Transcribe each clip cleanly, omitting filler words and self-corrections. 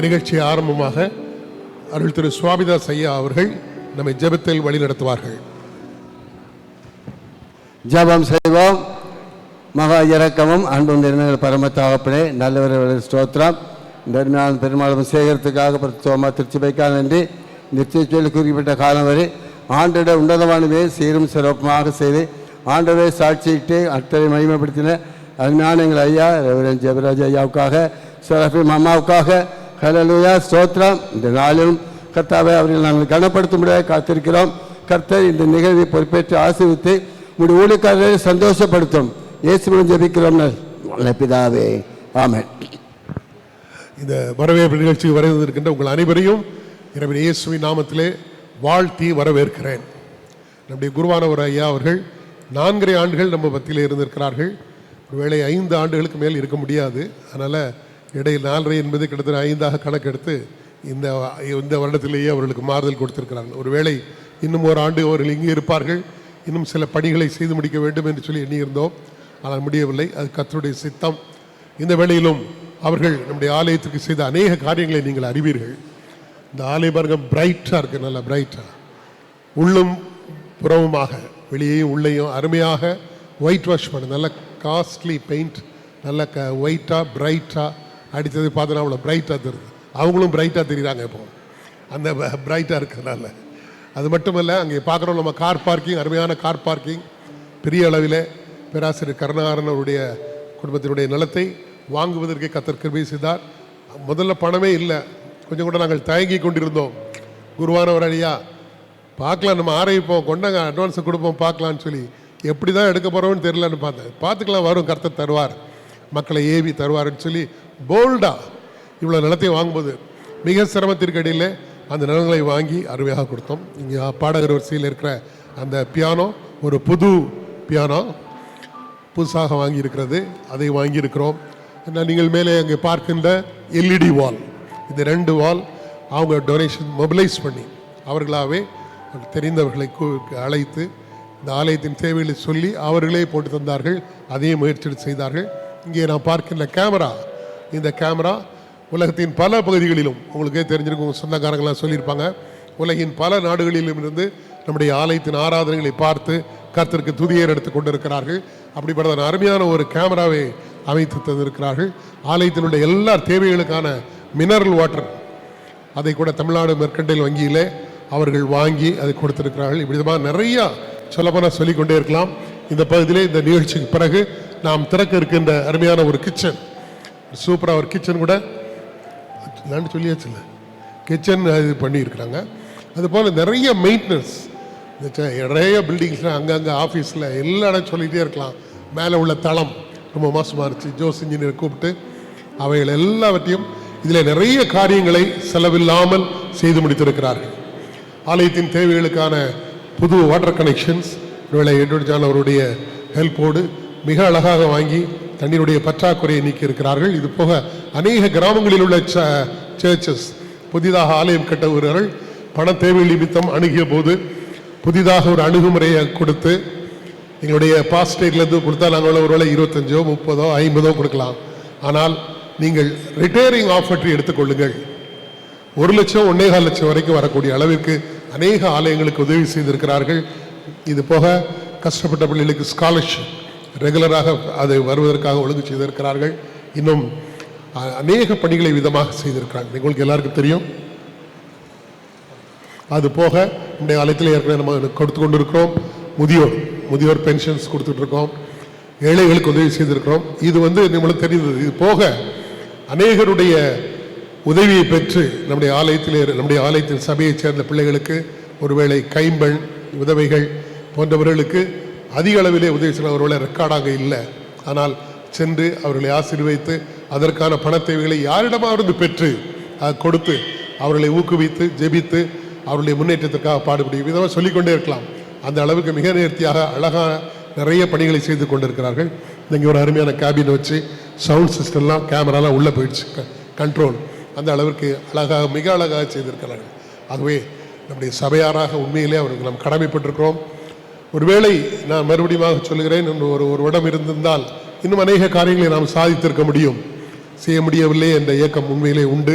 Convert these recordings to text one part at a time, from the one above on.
நிகழ்ச்சி ஆரம்பமாக அருள் திரு சுவாமிதாஸ் ஐயா அவர்கள் நம்மை ஜெபத்தில் வழி நடத்துவார்கள். ஜெபம் செய்வோம். மகா இரக்கமும் அன்பும் நிறைந்த பரம தகப்பனே, நல்லவர்கள் ஸ்தோத்திரம். தர்மியான பெருமாளும் சேகரத்துக்காக பிரச்சோமா திருச்சிபைக்காக நன்றி. நிச்சயச்சொல்லி குறிப்பிட்ட காலம் வரை ஆண்டோட உன்னதமானவே சீரும் சிறப்புமாக செய்து ஆண்டவே சாட்சியிட்டு அத்தனை மகிமைப்படுத்தின அருமையான எங்கள் ஐயா ரெவரன் ஜெபராஜ் ஐயாவுக்காக, சரஃபி மாமாவுக்காக ஹல்லேலூயா ஸ்தோத்திரம். இந்த நாளிலும் கர்த்தாவை அவர்கள் நாங்கள் கனப்படுத்தும்படியாக காத்திருக்கிறோம். கர்த்தர் இந்த நிகழ்வை பொறுப்பேற்று ஆசீர்வித்து உங்களுடைய ஊழியக்காரரை சந்தோஷப்படுத்தும். இயேசுவின் ஜெபிக்கிறோம் நல்ல பிதாவே, ஆமென். இந்த வரவேற்பு நிகழ்ச்சிக்கு வரவேற்கின்ற உங்கள் அனைவரையும் இறைவன் இயேசுவின் நாமத்திலே வாழ்த்தி வரவேற்கிறேன். நம்முடைய குருவானவர் ஐயா அவர்கள் 4.5 ஆண்டுகள் நம்ம மத்தியில் இருந்திருக்கிறார்கள். ஒருவேளை 5 ஆண்டுகளுக்கு மேல் இருக்க முடியாது. அதனால் இடையில் 4.5 என்பது கிட்டத்தட்ட 5ஆக கணக்கெடுத்து இந்த வருடத்திலேயே அவர்களுக்கு மாறுதல் கொடுத்திருக்கிறார்கள். ஒருவேளை இன்னும் 1 ஆண்டு அவர்கள் இங்கே இருப்பார்கள், இன்னும் சில பணிகளை செய்து முடிக்க வேண்டும் என்று சொல்லி எண்ணியிருந்தோம். ஆனால் முடியவில்லை. அது கர்த்தருடைய சித்தம். இந்த வேளையிலும் அவர்கள் நம்முடைய ஆலயத்துக்கு செய்த அநேக காரியங்களை நீங்கள் அறிவீர்கள். இந்த ஆலய பாருங்க பிரைட்டாக இருக்குது, நல்லா பிரைட்டாக, உள்ளும் புறவுமாக, வெளியையும் உள்ளேயும் அருமையாக ஒயிட் வாஷ் பண்ண, நல்ல காஸ்ட்லி பெயிண்ட், நல்ல ஒயிட்டாக பிரைட்டாக அடித்தது பார்த்தோன்னா அவ்வளோ பிரைட்டாக தெரியுது. அவங்களும் பிரைட்டாக தெரியுறாங்க. இப்போ அந்த பிரைட்டாக இருக்கிறதுனால அது மட்டுமல்ல, அங்கே பார்க்குறோம் நம்ம கார் பார்க்கிங், அருமையான கார் பார்க்கிங், பெரிய அளவில் பேராசிரியர் கருணாகரன் அவருடைய குடும்பத்தினுடைய நிலத்தை வாங்குவதற்கு கர்த்தர் கிருபை செய்தார். முதல்ல பணமே இல்லை, கொஞ்சம் கூட நாங்கள் தயங்கி கொண்டிருந்தோம். குருவானவர் ஐயா பார்க்கலாம், நம்ம ஆரம்பிப்போம், கொண்டாங்க அட்வான்ஸை கொடுப்போம் பார்க்கலான்னு சொல்லி, எப்படி தான் எடுக்க போகிறோம்னு தெரியலன்னு பார்த்தேன். பார்த்துக்கலாம், வரும், கர்த்தர் தருவார், மக்களை ஏவி தருவார்னு சொல்லி போல்டாக இவ்வளோ நிலத்தை வாங்கும்போது மிக சிரமத்திற்கு இடையில் அந்த நிலங்களை வாங்கி அருமையாக கொடுத்தோம். இங்கே பாடகர் வரிசையில் இருக்கிற அந்த பியானோ ஒரு புது பியானோ புதுசாக வாங்கியிருக்கிறது, அதை வாங்கியிருக்கிறோம். நீங்கள் மேலே அங்கே பார்க்கின்ற எல்இடி வால், இந்த 2 வால் அவங்க டொனேஷன் மொபிலைஸ் பண்ணி அவர்களாகவே தெரிந்தவர்களை அழைத்து இந்த ஆலயத்தின் தேவைகளை சொல்லி அவர்களே போட்டு தந்தார்கள். அதையும் முயற்சி செய்தார்கள். இங்கே நான் பார்க்கின்ற கேமரா, இந்த கேமரா உலகத்தின் பல பகுதிகளிலும் உங்களுக்கே தெரிஞ்சிருக்கும், சொந்தக்காரங்களாம் சொல்லியிருப்பாங்க, உலகின் பல நாடுகளிலும் இருந்து நம்முடைய ஆலயத்தின் ஆராதனைகளை பார்த்து கர்த்தருக்கு துதியர் எடுத்து கொண்டிருக்கிறார்கள். அப்படிப்பட்ட அருமையான ஒரு கேமராவை அமைத்து தந்திருக்கிறார்கள். ஆலயத்தினுடைய எல்லா தேவைகளுக்கான மினரல் வாட்டர் அதை கூட தமிழ்நாடு மெர்கண்டைல் வங்கியிலே அவர்கள் வாங்கி அதை கொடுத்திருக்கிறார்கள். இப்படி விதமாக நிறையா சொல்லப்போனால் சொல்லிக்கொண்டே இருக்கலாம். இந்த பகுதியிலே இந்த நிகழ்ச்சிக்கு பிறகு நாம் திறக்க இருக்கின்ற அருமையான ஒரு கிச்சன், சூப்பராக ஒரு கிச்சன் கூட நான் சொல்லியாச்சுல்ல, கிச்சன் இது பண்ணியிருக்கிறாங்க. அதுபோல் நிறைய மெயின்டெனன்ஸ், நிறைய பில்டிங்ஸில் அங்கங்கே ஆஃபீஸில் எல்லா இடம் சொல்லிகிட்டே இருக்கலாம். மேலே உள்ள தளம் ரொம்ப மோசமாக இருந்துச்சு, ஜோஸ் இன்ஜினியர் கூப்பிட்டு அவைகள் எல்லாவற்றையும் இதில் நிறைய காரியங்களை செலவில்லாமல் செய்து முடித்திருக்கிறார்கள். ஆலயத்தின் தேவைகளுக்கான புது வாட்டர் கனெக்ஷன்ஸ் ஒருவேளை எட்வர்ட் ஜான் அவருடைய ஹெல்ப்போடு மிக அழகாக வாங்கி தண்ணீருடைய பற்றாக்குறையை நீக்கி இருக்கிறார்கள். இது போக அநேக கிராமங்களில் உள்ள சர்ச்சஸ் புதிதாக ஆலயம் கட்டுகிறவர்கள் பண தேவை நிமித்தம் அணுகிய போது புதிதாக ஒரு அணுகுமுறையை கொடுத்து, எங்களுடைய பாஸ்டேட்லேருந்து கொடுத்தா நாங்கள் ஒருவேளை 25, 30, 50 கொடுக்கலாம். ஆனால் நீங்கள் ரிட்டையரிங் ஆஃபர்ட்டி எடுத்துக்கொள்ளுங்கள். 1 லட்சம் 1.25 லட்சம் வரைக்கும் வரக்கூடிய அளவிற்கு அநேக ஆலயங்களுக்கு உதவி செய்திருக்கிறார்கள். இது போக கஷ்டப்பட்ட பிள்ளைகளுக்கு ஸ்காலர்ஷிப் ரெகுலராக அதை வருவதற்காக ஒழுங்கு செய்திருக்கிறார்கள். இன்னும் அநேக பணிகளை விதமாக செய்திருக்கிறார்கள். உங்களுக்கு எல்லாருக்கும் தெரியும். அது போக இந்த ஆலயத்தில் ஏற்கனவே நம்ம கொடுத்து கொண்டிருக்கிறோம். முதியோர் பென்ஷன்ஸ் கொடுத்துட்ருக்கோம், ஏழைகளுக்கு உதவி செய்திருக்கிறோம். இது நம்மளுக்கு தெரிந்தது. இது போக அநேகருடைய உதவியை பெற்று நம்முடைய ஆலயத்தின் சபையைச் சேர்ந்த பிள்ளைகளுக்கு ஒருவேளை கைம்பெண் விதவைகள் போன்றவர்களுக்கு அதிக அளவிலே உதவி செய்ய ஒருவேளை ரெக்கார்டாக இல்லை. ஆனால் சென்று அவர்களை ஆசீர்வதித்து அதற்கான பண தேவைகளை யாரிடமாவது பெற்று கொடுத்து அவர்களை ஊக்குவித்து ஜெபித்து அவருடைய முன்னேற்றத்திற்காக பாடுபடிய விதமாக சொல்லிக்கொண்டே இருக்கலாம். அந்த அளவுக்கு மிக நேர்த்தியாக அழகான நிறைய பணிகளை செய்து கொண்டிருக்கிறார்கள். இங்கே ஒரு அருமையான கேபின் வச்சு சவுண்ட் சிஸ்டம்லாம் கேமராலாம் உள்ளே போயிடுச்சு, கண்ட்ரோல், அந்த அளவிற்கு அழகாக மிக அழகாக செய்திருக்கிறார்கள். ஆகவே நம்முடைய சபையாராக உண்மையிலே அவருக்கு நாம் கடமைப்பட்டிருக்கிறோம். ஒருவேளை நான் மறுபடியும் சொல்லுகிறேன், ஒரு இடம் இருந்திருந்தால் இன்னும் அநேக காரியங்களை நாம் சாதித்திருக்க முடியும். செய்ய முடியவில்லை என்ற இயக்கம் உண்மையிலே உண்டு.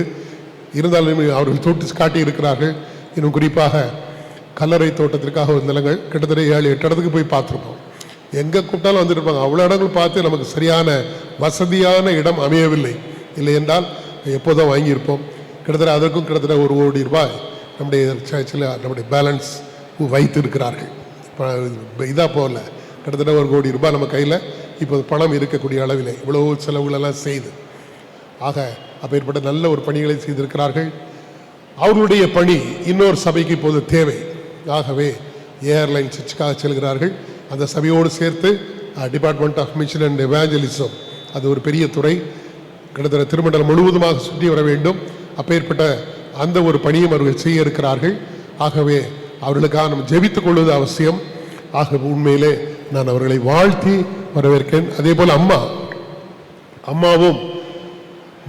இருந்தாலும் அவர்கள் தொட்டு காட்டி இருக்கிறார்கள். இன்னும் குறிப்பாக கல்லறை தோட்டத்திற்காக ஒரு நிலங்கள் கிட்டத்தட்ட 7-8 இடத்துக்கு போய் பார்த்துருப்போம். எங்கே கூப்பிட்டாலும் வந்துட்டு இருப்பாங்க. அவ்வளோ இடங்கள் பார்த்து நமக்கு சரியான வசதியான இடம் அமையவில்லை. இல்லை என்றால் எப்போதான் வாங்கியிருப்போம். கிட்டத்தட்ட அதற்கும் கிட்டத்தட்ட 1 கோடி ரூபாய் நம்முடைய சர்ச்சில் நம்முடைய பேலன்ஸ் வைத்து இருக்கிறார்கள். இதாக போகல, கிட்டத்தட்ட 1 கோடி ரூபாய் நம்ம கையில் இப்போ பணம் இருக்கக்கூடிய அளவில் இவ்வளோ செலவுகளெல்லாம் செய்து அப்பேற்பட்ட நல்ல ஒரு பணிகளை செய்திருக்கிறார்கள். அவர்களுடைய பணி இன்னொரு சபைக்கு இப்போது தேவை. ஆகவே ஏர்லைன் சர்ச்சுக்காக செல்கிறார்கள். அந்த சபையோடு சேர்த்து department of mission and evangelism, அது ஒரு பெரிய துறை, கிட்டத்தட்ட திருமண்டலம் முழுவதுமாக சுற்றி வர வேண்டும். அப்பேற்பட்ட அந்த ஒரு பணியும் அவர்கள் செய்ய இருக்கிறார்கள். ஆகவே அவர்களுக்காக நம்ம ஜெபித்துக் கொள்வது அவசியம். ஆகவே உண்மையிலே நான் அவர்களை வாழ்த்தி வரவேற்கிறேன். அதே போல் அம்மாவும்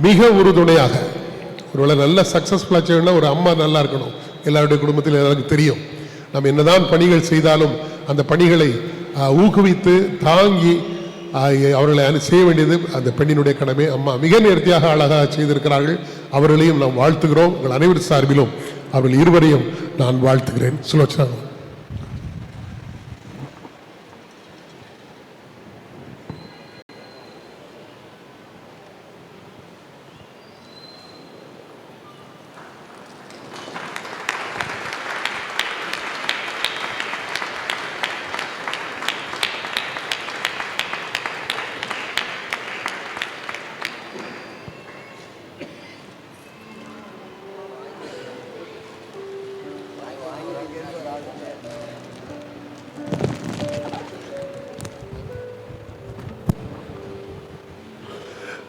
மிக உறுதுணையாக, ஒருவேளை நல்ல சக்சஸ்ஃபுல்லாக செய்யணும்னா ஒரு அம்மா நல்லா இருக்கணும். எல்லாருடைய குடும்பத்தில் எல்லாருக்கும் தெரியும். நம்ம என்னதான் பணிகள் செய்தாலும் அந்த பணிகளை ஊக்குவித்து தாங்கி அவர்களை செய்ய வேண்டியது அந்த பெண்ணினுடைய கடமை. அம்மா மிக நேர்த்தியாக அழகாக செய்திருக்கிறார்கள். அவர்களையும் நாம் வாழ்த்துகிறோம். உங்கள் அனைவரும் சார்பிலும் அவர்கள் இருவரையும் நான் வாழ்த்துகிறேன். சுலோச்சனா.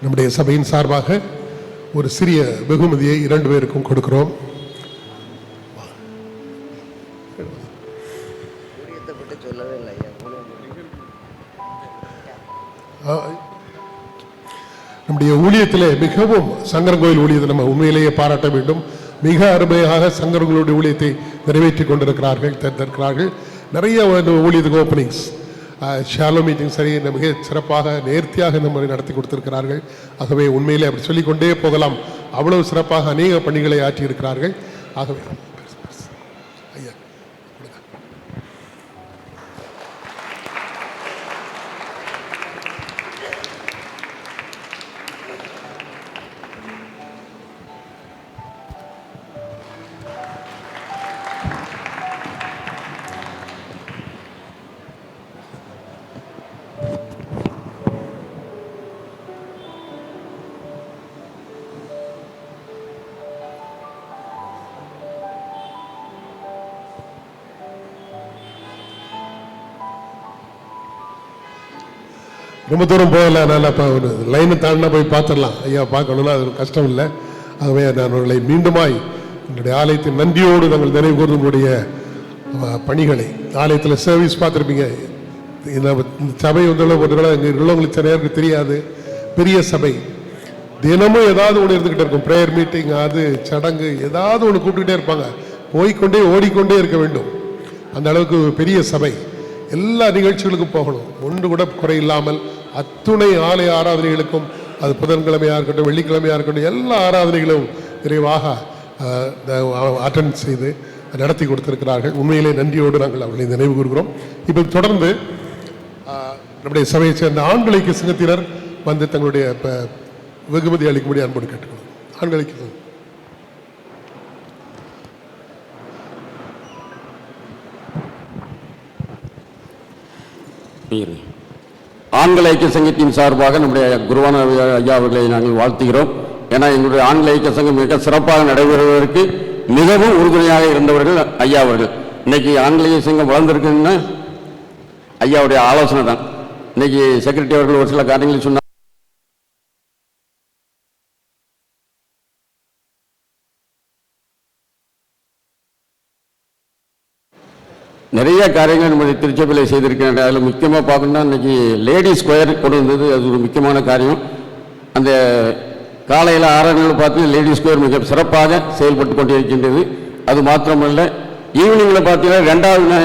நம்முடைய சபையின் சார்பாக ஒரு சிறிய வெகுமதியை 2 பேருக்கும் கொடுக்கிறோம். நம்முடைய ஊழியத்திலே மிகவும் சங்கரங்கோயில் ஊழியத்தை நம்ம உண்மையிலேயே பாராட்ட வேண்டும். மிக அருமையாக சங்கரங்களுடைய ஊழியத்தை நிறைவேற்றி கொண்டிருக்கிறார்கள். நிறைய ஊழியத்துக்கு ஓப்பனிங்ஸ், ஷாலோ மீட்டிங் சரி மிக சிறப்பாக நேர்த்தியாக இந்த முறை நடத்தி கொடுத்திருக்கிறார்கள். ஆகவே உண்மையிலே அப்படி சொல்லிக்கொண்டே போகலாம். அவ்வளவு சிறப்பாக அநேக பணிகளை ஆற்றி இருக்கிறார்கள். ஆகவே ஐயா ரொம்ப தூரம் போகல. அதனால் இப்போ ஒரு லைனை தாண்டினா போய் பார்த்துடலாம். ஐயா பார்க்கணுன்னா அது கஷ்டம் இல்லை. ஆகவே நான் அவர்களை மீண்டுமாய் என்னுடைய ஆலயத்தின் நன்றியோடு நாங்கள் நினைவு கூர்ந்து உங்களுடைய பணிகளை ஆலயத்தில் சர்வீஸ் பார்த்துருப்பீங்க. இந்த சபை ஒருவேளை இங்கே உள்ளவங்களுக்கு சில நேருக்கு தெரியாது. பெரிய சபை, தினமும் ஏதாவது ஒன்று இருந்துக்கிட்டே இருக்கும். ப்ரேயர் மீட்டிங், அது சடங்கு, ஏதாவது ஒன்று கூப்பிட்டுக்கிட்டே இருப்பாங்க. போய்கொண்டே ஓடிக்கொண்டே இருக்க வேண்டும். அந்த அளவுக்கு பெரிய சபை. எல்லா நிகழ்ச்சிகளுக்கும் போகணும். ஒன்று கூட குறையில்லாமல் அத்துணை ஆலய ஆராதனைகளுக்கும், அது புதன்கிழமையாக இருக்கட்டும், வெள்ளிக்கிழமையாக இருக்கட்டும், எல்லா ஆராதனைகளும் விரைவாக அட்டெண்ட் செய்து நடத்தி கொடுத்திருக்கிறார்கள். உண்மையிலே நன்றியோடு நாங்கள் அவர்களை நினைவு கூறுகிறோம். இப்போ தொடர்ந்து நம்முடைய சபையை சேர்ந்த ஆண்கள் ஐக்கிய சங்கத்தினர் வந்து தங்களுடைய வெகுமதி அளிக்கும்படி அன்போடு கேட்டுக்கொள்ளும். ஆண்கள் ஐக்கிய சங்கம் ஆண்கள் ஐக்கிய சங்கத்தின் சார்பாக நம்முடைய குருவான ஐயா அவர்களை நாங்கள் வாழ்த்துகிறோம். ஏன்னா எங்களுடைய ஆண்கள் ஐக்கிய சங்கம் மிக சிறப்பாக நடைபெறுவதற்கு மிகவும் உறுதுணையாக இருந்தவர்கள் ஐயா அவர்கள். இன்னைக்கு ஆண்கள் ஐக்கிய சங்கம் வளர்ந்துருக்குன்னா ஐயாவுடைய ஆலோசனை தான். இன்னைக்கு செக்ரட்டரி அவர்கள் ஒரு சில காரியங்களை சொன்னார். நிறைய காரியங்கள் நம்முடைய திருச்சபையில் செய்திருக்கின்றன. அதில் முக்கியமாக பார்க்கணும்னா இன்றைக்கி லேடிஸ் ஸ்கொயர் கொண்டு வந்தது, அது ஒரு முக்கியமான காரியம். அந்த காலையில் 6 நாள் பார்த்து லேடிஸ் ஸ்கொயர் மிக சிறப்பாக செயல்பட்டு கொண்டிருக்கின்றது. அது மாத்திரமல்ல, ஈவினிங்கில் பார்த்தீங்கன்னா 2வது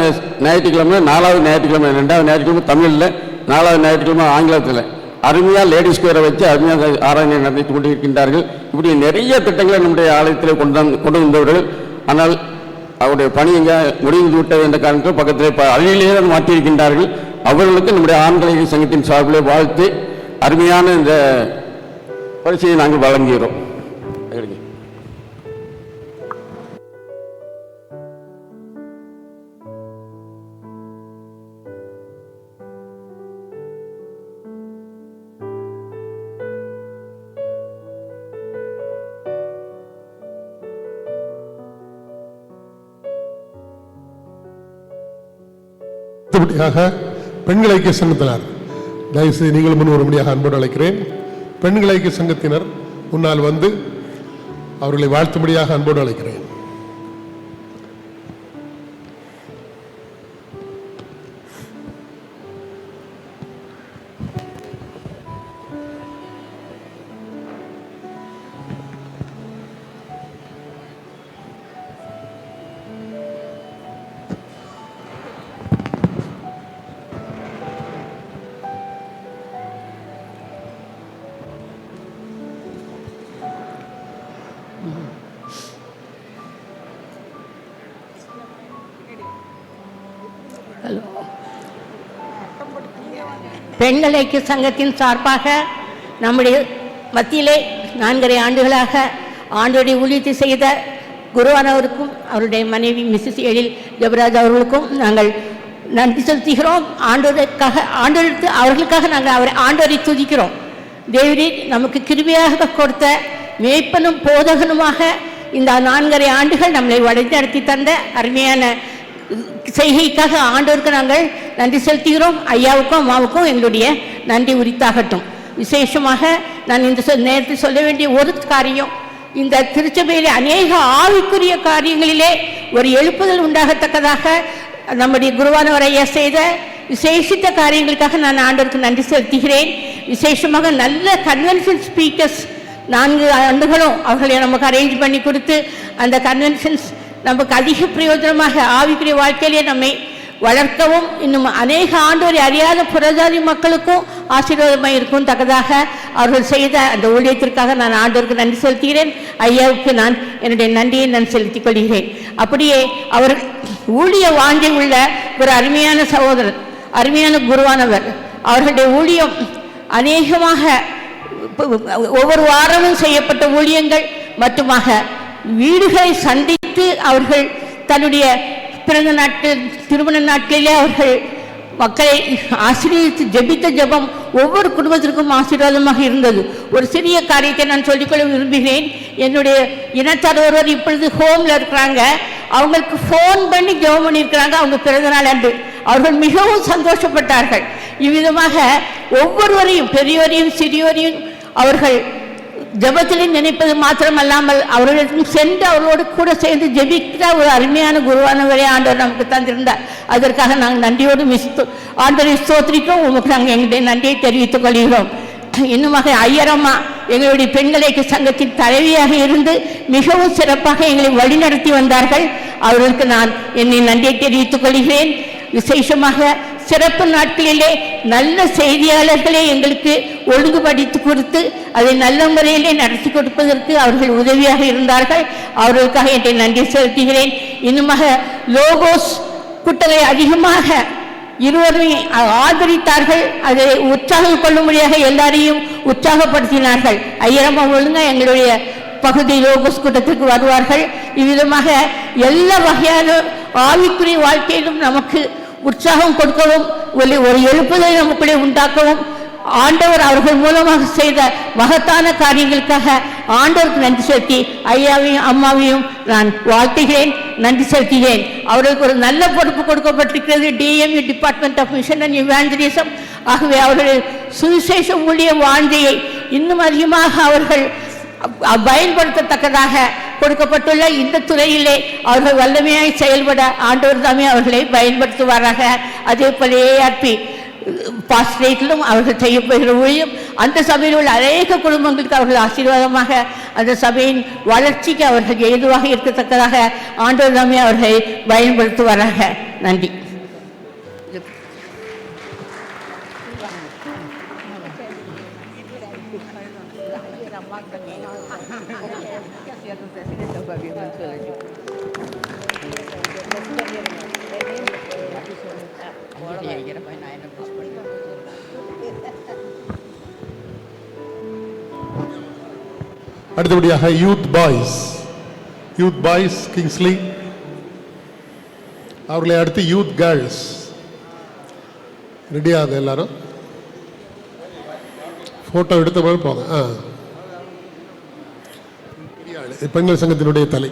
ஞாயிற்றுக்கிழமை 4வது ஞாயிற்றுக்கிழமை, 2வது ஞாயிற்றுக்கிழமை தமிழில், 4வது ஞாயிற்றுக்கிழமை ஆங்கிலத்தில் அருமையாக லேடிஸ் ஸ்கொயரை வச்சு அருமையாக ஆராதனை நடத்தி கொண்டிருக்கின்றார்கள். இப்படி நிறைய திட்டங்களை நம்முடைய ஆலயத்தில் கொண்டு வந்தவர்கள். ஆனால் அவருடைய பணி எங்கே முடிந்து விட்டது என்ற காரணத்தில் பக்கத்தில் அழியிலேயே மாற்றியிருக்கின்றார்கள். அவர்களுக்கு நம்முடைய ஆண்களை சங்கத்தின் சார்பிலே வாழ்த்து அருமையான இந்த பரிசையை நாங்கள் வழங்குகிறோம். அடுத்தபடியாக பெண்கள் ஐக்கிய சங்கத்தினர் தயவுசெய்து நீங்கள் முன் வரும்படியாக அன்போடு அழைக்கிறேன். பெண்கள் ஐக்கிய சங்கத்தினர் முன்னால் வந்து அவர்களை வாழ்த்தும்படியாக அன்போடு அழைக்கிறேன். பெண்கள் ஐக்கிய சங்கத்தின் சார்பாக நம்முடைய மத்தியிலே 4.5 ஆண்டுகளாக ஆண்டோடைய ஊழியத்தை செய்த குருவானவருக்கும் அவருடைய மனைவி மிஸ்ஸஸ் எழில் ஜெபராஜ் அவர்களுக்கும் நாங்கள் நன்றி செலுத்துகிறோம். அவர்களுக்காக நாங்கள் ஆண்டவரை துதிக்கிறோம். தேவரீர் நமக்கு கிருபையாக கொடுத்த மேய்ப்பனும் போதகனுமாக இந்த 4.5 ஆண்டுகள் நம்மளை வழிநடத்தி தந்த அருமையான செய்கைக்காக ஆண்டவருக்கு நாங்கள் நன்றி செலுத்துகிறோம். ஐயாவுக்கும் அம்மாவுக்கும் எங்களுடைய நன்றி உரித்தாகட்டும். விசேஷமாக நான் இந்த நேரத்தில் சொல்ல வேண்டிய ஒரு காரியம், இந்த திருச்சபையிலே அநேக ஆவிக்குரிய காரியங்களிலே ஒரு எழுப்புதல் உண்டாகத்தக்கதாக நம்முடைய குருவானவர் ஐயா செய்த விசேஷித்த காரியங்களுக்காக நான் ஆண்டவருக்கு நன்றி செலுத்துகிறேன். விசேஷமாக நல்ல கன்வென்ஷன் ஸ்பீக்கர்ஸ் 4 ஆண்டுகளும் அவர்களை நமக்கு அரேஞ்ச் பண்ணி கொடுத்து அந்த கன்வென்ஷன்ஸ் நமக்கு அதிக பிரயோஜனமாக ஆவிக்குரிய வாழ்க்கையிலே நம்மை வளர்க்கவும் இன்னும் அநேக ஆண்டோரை அறியாத புறஜாதி மக்களுக்கும் ஆசீர்வாதமாக இருக்கும் தக்கதாக அவர்கள் செய்த அந்த ஊழியத்திற்காக நான் ஆண்டோருக்கு நன்றி செலுத்துகிறேன். ஐயாவுக்கு நான் என்னுடைய நன்றியை நான் செலுத்திக் கொள்கிறேன். அப்படியே அவர் ஊழிய வாங்கி உள்ள ஒரு அருமையான சகோதரர், அருமையான குருவானவர். அவர்களுடைய ஊழியம் அநேகமாக ஒவ்வொரு வாரமும் செய்யப்பட்ட ஊழியங்கள் மட்டுமாக வீடுகளை சந்தித்து அவர்கள் தன்னுடைய பிறந்த நாட்கள் திருமண நாட்களிலே அவர்கள் மக்களை ஆசீர்வதித்து ஜெபித்த ஜெபம் ஒவ்வொரு குடும்பத்திற்கும் ஆசீர்வாதமாக இருந்தது. ஒரு சிறிய காரியத்தை நான் சொல்லிக்கொள்ள விரும்புகிறேன். என்னுடைய இனத்தார் ஒருவர் இப்பொழுது ஹோமில் இருக்கிறாங்க. அவங்களுக்கு ஃபோன் பண்ணி ஜெபம் பண்ணியிருக்கிறாங்க அவங்க பிறந்த நாள் அன்று. அவர்கள் மிகவும் சந்தோஷப்பட்டார்கள். இவ்விதமாக ஒவ்வொருவரையும் பெரியோரையும் சிறியோரையும் அவர்கள் ஜெபத்திலே நினைப்பது மாத்திரமல்லாமல் அவர்களிடம் சென்று அவர்களோடு கூட சேர்ந்து ஜெபிக்கிற ஒரு அருமையான குருவானவரே ஆண்டவர் நமக்கு தந்திருந்தார். அதற்காக நாங்கள் நன்றியோடு ஆண்டவரை ஸ்தோத்திரிக்கிறோம். உங்களுக்கு நாங்கள் எங்களுடைய நன்றியை தெரிவித்துக் கொள்கிறோம். இன்னுமாக ஐயரம்மா எங்களுடைய பெண்கள் ஐக்கிய சங்கத்தின் தலைவியாக இருந்து மிகவும் சிறப்பாக எங்களை வழிநடத்தி வந்தார்கள். அவர்களுக்கு நான் என்னை நன்றியை தெரிவித்துக் கொள்கிறேன். விசேஷமாக சிறப்பு நாட்களிலே நல்ல செய்தியாளர்களே எங்களுக்கு ஒழுங்குபடுத்தி கொடுத்து அதை நல்ல முறையிலே நடத்தி கொடுப்பதற்கு அவர்கள் உதவியாக இருந்தார்கள். அவர்களுக்காக என்னை நன்றி செலுத்துகிறேன். இன்னுமாக லோகோஸ் கூட்டத்தை அதிகமாக இருவரும் ஆதரித்தார்கள். அதை உற்சாகம் கொள்ளும்படியாக எல்லாரையும் உற்சாகப்படுத்தினார்கள். ஐயரம்மா ஒழுங்கா எங்களுடைய பகுதி லோகோஸ் கூட்டத்திற்கு வருவார்கள். இவ்விதமாக எல்லா வகையான ஆவிக்குரிய வாழ்க்கையிலும் நமக்கு உற்சாகம் கொடுக்கவும் ஒரு எழுப்புதலை நமக்குள்ளே உண்டாக்கவும் ஆண்டவர் அவர்கள் மூலமாக செய்த மகத்தான காரியங்களுக்காக ஆண்டவருக்கு நன்றி செலுத்தி ஐயாவையும் அம்மாவையும் நான் வாழ்த்துகிறேன், நன்றி செலுத்துகிறேன். அவர்களுக்கு ஒரு நல்ல பொறுப்பு கொடுக்கப்பட்டிருக்கிறது, DME department of mission and evangelism. ஆகவே அவர்கள் சுவிசேஷ ஊழிய வாஞ்சையை இன்னும் அதிகமாக அவர்கள் பயன்படுத்தத்தக்கதாக கொடுக்கப்பட்டுள்ள இந்த துறையிலே அவர்கள் வல்லமையாய் செயல்பட ஆண்டவர் தாமே அவர்களை பயன்படுத்துவாராக. அதே போல ஏஆர்பி பாஸ்டரேட்டிலும் அவர்கள் செய்யப்படுகிற ஊழியம் அந்த சபையில் உள்ள அநேக குடும்பங்களுக்கு அவர்கள் ஆசீர்வாதமாக அந்த சபையின் வளர்ச்சிக்கு அவர்கள் ஏதுவாக இருக்கத்தக்கதாக ஆண்டவர் தாமே அவர்களை பயன்படுத்துவாராக. நன்றி. அடுத்தபடியாக யூத் பாய்ஸ் கிங்ஸ்லி, அவர்களை அடுத்து யூத் கேர்ள்ஸ். ரெடியாக எல்லாரும் போட்டோ எடுத்த மாதிரி போங்க. பெண்கள் சங்கத்தினுடைய தலை.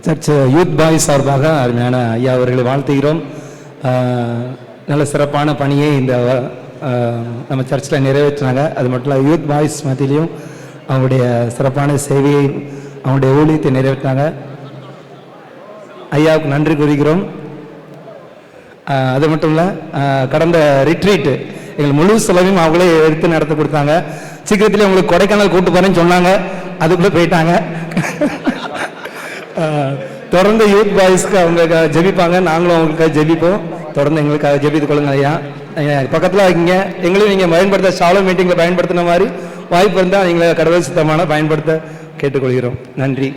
சர்ச் யூத் பாய்ஸ் சார்பாக அருமையான ஐயா அவர்களை வாழ்த்துகிறோம். நல்ல சிறப்பான பணியை இந்த நம்ம சர்ச்சில் நிறைவேற்றினாங்க. அது மட்டும் இல்லை, யூத் பாய்ஸ் மத்தியிலையும் அவங்களுடைய சிறப்பான சேவையை, அவங்களுடைய ஊழியத்தை நிறைவேற்றினாங்க. ஐயாவுக்கு நன்றி கூறுகிறோம். அது மட்டும் இல்லை, கடந்த ரிட்ரீட்டு எங்களுக்கு முழு செலவையும் அவங்களே எடுத்து நடத்தி கொடுத்தாங்க. சீக்கிரத்திலே உங்களுக்கு கொடைக்கானல் கூட்டு போகிறேன்னு சொன்னாங்க, அதுக்குள்ளே போயிட்டாங்க. தொடர்ந்து யூத் பாய்ஸ்க்கு அவங்க ஜெபிப்பாங்க, நாங்களும் அவங்களுக்காக ஜெபிப்போம். தொடர்ந்து எங்களுக்காக ஜெபித்து கொள்ளுங்க ஐயா. பக்கத்தில் இருக்கீங்க, எங்களையும் நீங்கள் பயன்படுத்த ஷாலோ மீட்டிங்கில் பயன்படுத்தின மாதிரி வாய்ப்பு இருந்தால் எங்களை கடவுள் சித்தமான பயன்படுத்த கேட்டுக்கொள்கிறோம். நன்றி.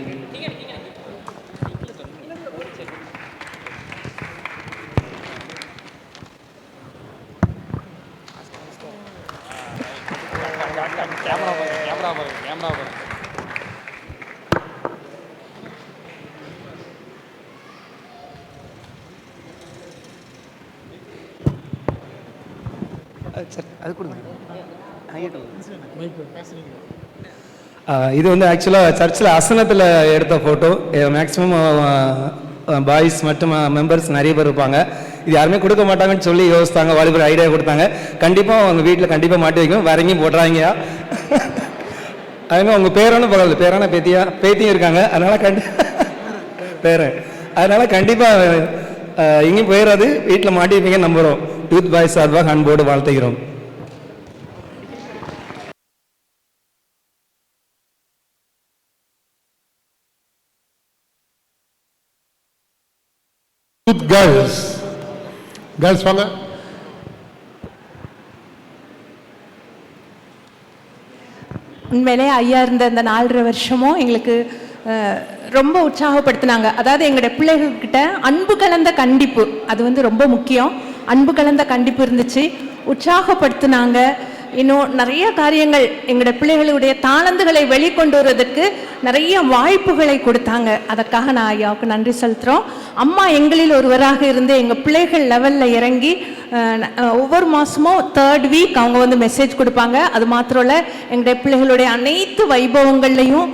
இது வந்து ஆக்சுவலாக சர்ச்சில் அசனத்தில் எடுத்த ஃபோட்டோ. மேக்ஸிமம் பாய்ஸ் மற்றும் மெம்பர்ஸ் நிறைய பேர் இருப்பாங்க. இது யாருமே கொடுக்க மாட்டாங்கன்னு சொல்லி யோசித்தாங்க, வாலிபர் ஐடியா கொடுத்தாங்க. கண்டிப்பாக அவங்க வீட்டில் கண்டிப்பாக மாட்டி வைக்கும், வேற எங்கேயும் போடுறாங்க. அதனால் உங்கள் பேரான பரவாயில்ல, பேரான பேத்தியும் இருக்காங்க, அதனால் கண்டிப்பாக எங்கேயும் போயிடாது, வீட்டில் மாட்டி வைப்பீங்க நம்புகிறோம். யூத் பாய்ஸ் சார்பாக அன்போடு வாழ்த்துகிறோம். கேர்ள்ஸ் வாங்க. உண்மையிலே ஐயா இருந்த இந்த 4.5 வருஷமும் எங்களுக்கு ரொம்ப உற்சாகப்படுத்தினாங்க. அதாவது எங்களுடைய பிள்ளைகள்கிட்ட அன்பு கலந்த கண்டிப்பு, அது வந்து ரொம்ப முக்கியம். அன்பு கலந்த கண்டிப்பு இருந்துச்சு, உற்சாகப்படுத்தினாங்க. இன்னும் நிறைய காரியங்கள் எங்களுடைய பிள்ளைகளுடைய தாளந்துகளை வெளிக்கொண்டு வருவதற்கு நிறைய வாய்ப்புகளை கொடுத்தாங்க. அதற்காக நான் ஐயாவுக்கு நன்றி செலுத்துகிறோம். அம்மா எங்களில் ஒருவராக இருந்து எங்கள் பிள்ளைகள் லெவலில் இறங்கி ஒவ்வொரு மாதமும் 3rd வீக் அவங்க வந்து மெசேஜ் கொடுப்பாங்க. அது மாத்திரம் இல்லை, எங்களுடைய பிள்ளைகளுடைய அனைத்து வைபவங்கள்லையும்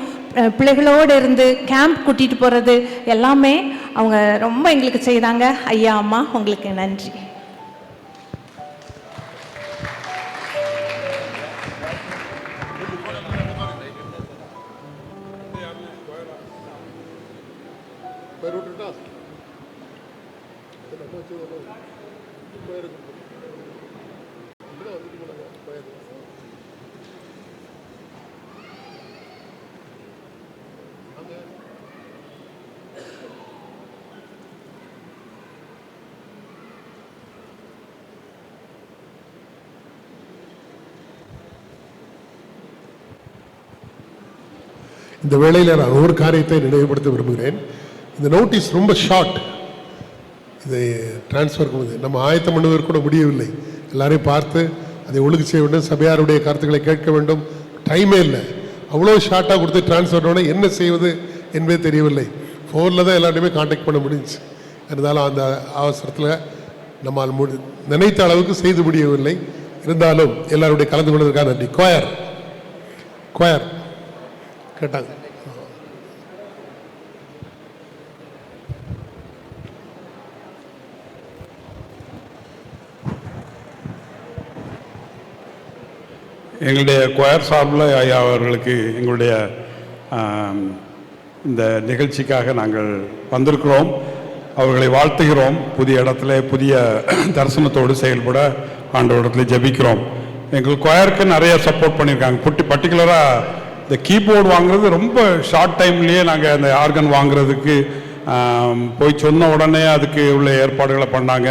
பிள்ளைகளோடு இருந்து கேம்ப் கூட்டிகிட்டு போகிறது எல்லாமே அவங்க ரொம்ப எங்களுக்கு செய்தாங்க. ஐயா அம்மா உங்களுக்கு நன்றி. இந்த வேளையில் நான் ஒரு காரியத்தை நினைவுபடுத்த விரும்புகிறேன். இந்த நோட்டீஸ் ரொம்ப ஷார்ட். இதை டிரான்ஸ்ஃபர் நம்ம ஆயத்தம் பண்ணுவதற்கு கூட முடியவில்லை. எல்லாரையும் பார்த்து அதை ஒழுங்கு செய்ய வேண்டும், சபையாருடைய கருத்துக்களை கேட்க வேண்டும். டைமே இல்லை, அவ்வளோ ஷார்ட்டாக கொடுத்து டிரான்ஸ்ஃபர் பண்ண என்ன செய்வது என்பதே தெரியவில்லை. ஃபோனில் தான் எல்லாருமே காண்டாக்ட் பண்ண முடிஞ்சிச்சு. இருந்தாலும் அந்த அவசரத்தில் நம்மால் நினைத்த அளவுக்கு செய்து முடியவில்லை. இருந்தாலும் எல்லாருடைய கலந்து கொண்டதற்காக நன்றி. கொயர் கேட்டாங்க. எங்களுடைய கொயர் சார்பில் ஐயா அவர்களுக்கு எங்களுடைய இந்த நிகழ்ச்சிக்காக நாங்கள் வந்திருக்கிறோம். அவர்களை வாழ்த்துகிறோம். புதிய இடத்துல புதிய தரிசனத்தோடு செயல்பட ஆண்டவரிடத்தில் ஜெபிக்கிறோம். எங்கள் கொயருக்கு நிறைய சப்போர்ட் பண்ணியிருக்காங்க. பர்டிகுலராக இந்த கீபோர்டு வாங்குறது ரொம்ப ஷார்ட் டைம்லேயே நாங்கள் அந்த ஆர்கன் வாங்குறதுக்கு போய் சொன்ன உடனே அதுக்கு உள்ள ஏற்பாடுகளை பண்ணாங்க.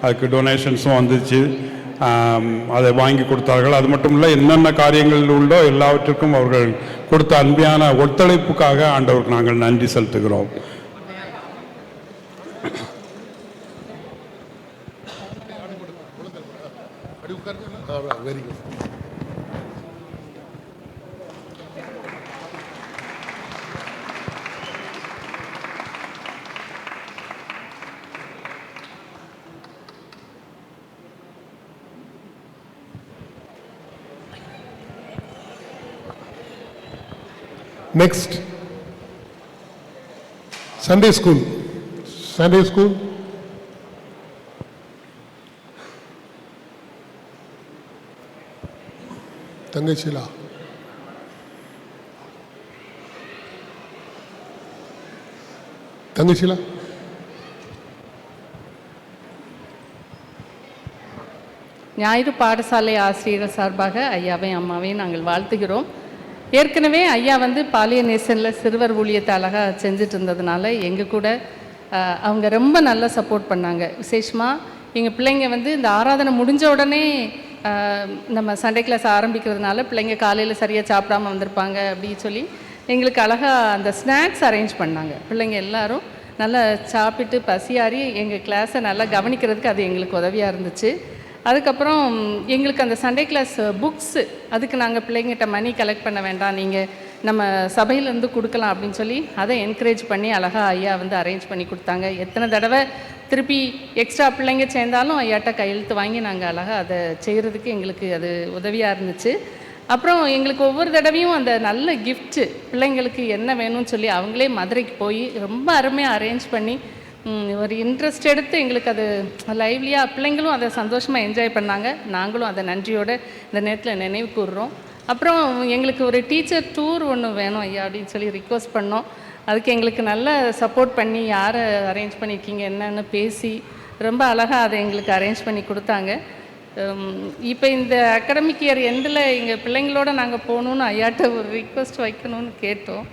அதுக்கு டொனேஷன்ஸும் வந்துச்சு. அதை வாங்கி கொடுத்தார்கள். அது மட்டும் இல்லை, என்னென்ன காரியங்கள் உண்டோ எல்லாவற்றிற்கும் அவர்கள் கொடுத்த அன்பான ஒத்துழைப்புக்காக ஆண்டவருக்கு நாங்கள் நன்றி செலுத்துகிறோம். Very good. Next, Sunday school. Sunday school. தங்கச்சிலா. தங்கச்சிலா. ஞாயிறு பாடசாலை ஆசிரியர்கள் சார்பாக ஐயாவையும் அம்மாவையும் நாங்கள் வாழ்த்துகிறோம். ஏற்கனவே ஐயா வந்து பாலிய நேசனில் சிறுவர் ஊழியத்தை அழகாக செஞ்சுட்டு இருந்ததுனால எங்கள் கூட அவங்க ரொம்ப நல்லா சப்போர்ட் பண்ணாங்க. விசேஷமாக எங்கள் பிள்ளைங்க வந்து இந்த ஆராதனை முடிஞ்ச உடனே நம்ம சண்டே கிளாஸ் ஆரம்பிக்கிறதுனால பிள்ளைங்க காலையில் சரியாக சாப்பிடாம வந்திருப்பாங்க அப்படின்னு சொல்லி எங்களுக்கு அழகாக அந்த ஸ்நாக்ஸ் அரேஞ்ச் பண்ணாங்க. பிள்ளைங்க எல்லோரும் நல்லா சாப்பிட்டு பசியாறி எங்கள் கிளாஸை நல்லா கவனிக்கிறதுக்கு அது எங்களுக்கு உதவியாக இருந்துச்சு. அதுக்கப்புறம் எங்களுக்கு அந்த சண்டே கிளாஸ் புக்ஸு அதுக்கு நாங்கள் பிள்ளைங்கிட்ட மணி கலெக்ட் பண்ண வேண்டாம், நீங்கள் நம்ம சபையிலேருந்து கொடுக்கலாம் அப்படின்னு சொல்லி அதை என்கரேஜ் பண்ணி அழகாக ஐயா வந்து அரேஞ்ச் பண்ணி கொடுத்தாங்க. எத்தனை தடவை திருப்பி எக்ஸ்ட்ரா பிள்ளைங்க சேர்ந்தாலும் ஐயாட்ட கையெழுத்து வாங்கி நாங்கள் அழகாக அதை செய்கிறதுக்கு எங்களுக்கு அது உதவியாக இருந்துச்சு. அப்புறம் எங்களுக்கு ஒவ்வொரு தடவையும் அந்த நல்ல கிஃப்ட்டு பிள்ளைங்களுக்கு என்ன வேணும்னு சொல்லி அவங்களே மதுரைக்கு போய் ரொம்ப அருமையாக அரேஞ்ச் பண்ணி ஒரு இன்ட்ரெஸ்ட் எடுத்து எங்களுக்கு அது லைவ்லியாக பிள்ளைங்களும் அதை சந்தோஷமாக என்ஜாய் பண்ணாங்க. நாங்களும் அதை நன்றியோடு இந்த நேரத்தில் நினைவு கூறுறோம். அப்புறம் எங்களுக்கு ஒரு டீச்சர் டூர் ஒன்று வேணும் ஐயா அப்படின்னு சொல்லி ரிக்வஸ்ட் பண்ணோம். அதுக்கு எங்களுக்கு நல்ல சப்போர்ட் பண்ணி யாரை அரேஞ்ச் பண்ணியிருக்கீங்க என்னன்னு பேசி ரொம்ப அழகாக அதை எங்களுக்கு அரேஞ்ச் பண்ணி கொடுத்தாங்க. இப்போ இந்த அகாடமிக் இயர் எண்டில் எங்கள் பிள்ளைங்களோட நாங்கள் போகணுன்னு ஐயாட்ட ஒரு ரிக்வஸ்ட் வைக்கணும்னு கேட்டோம்.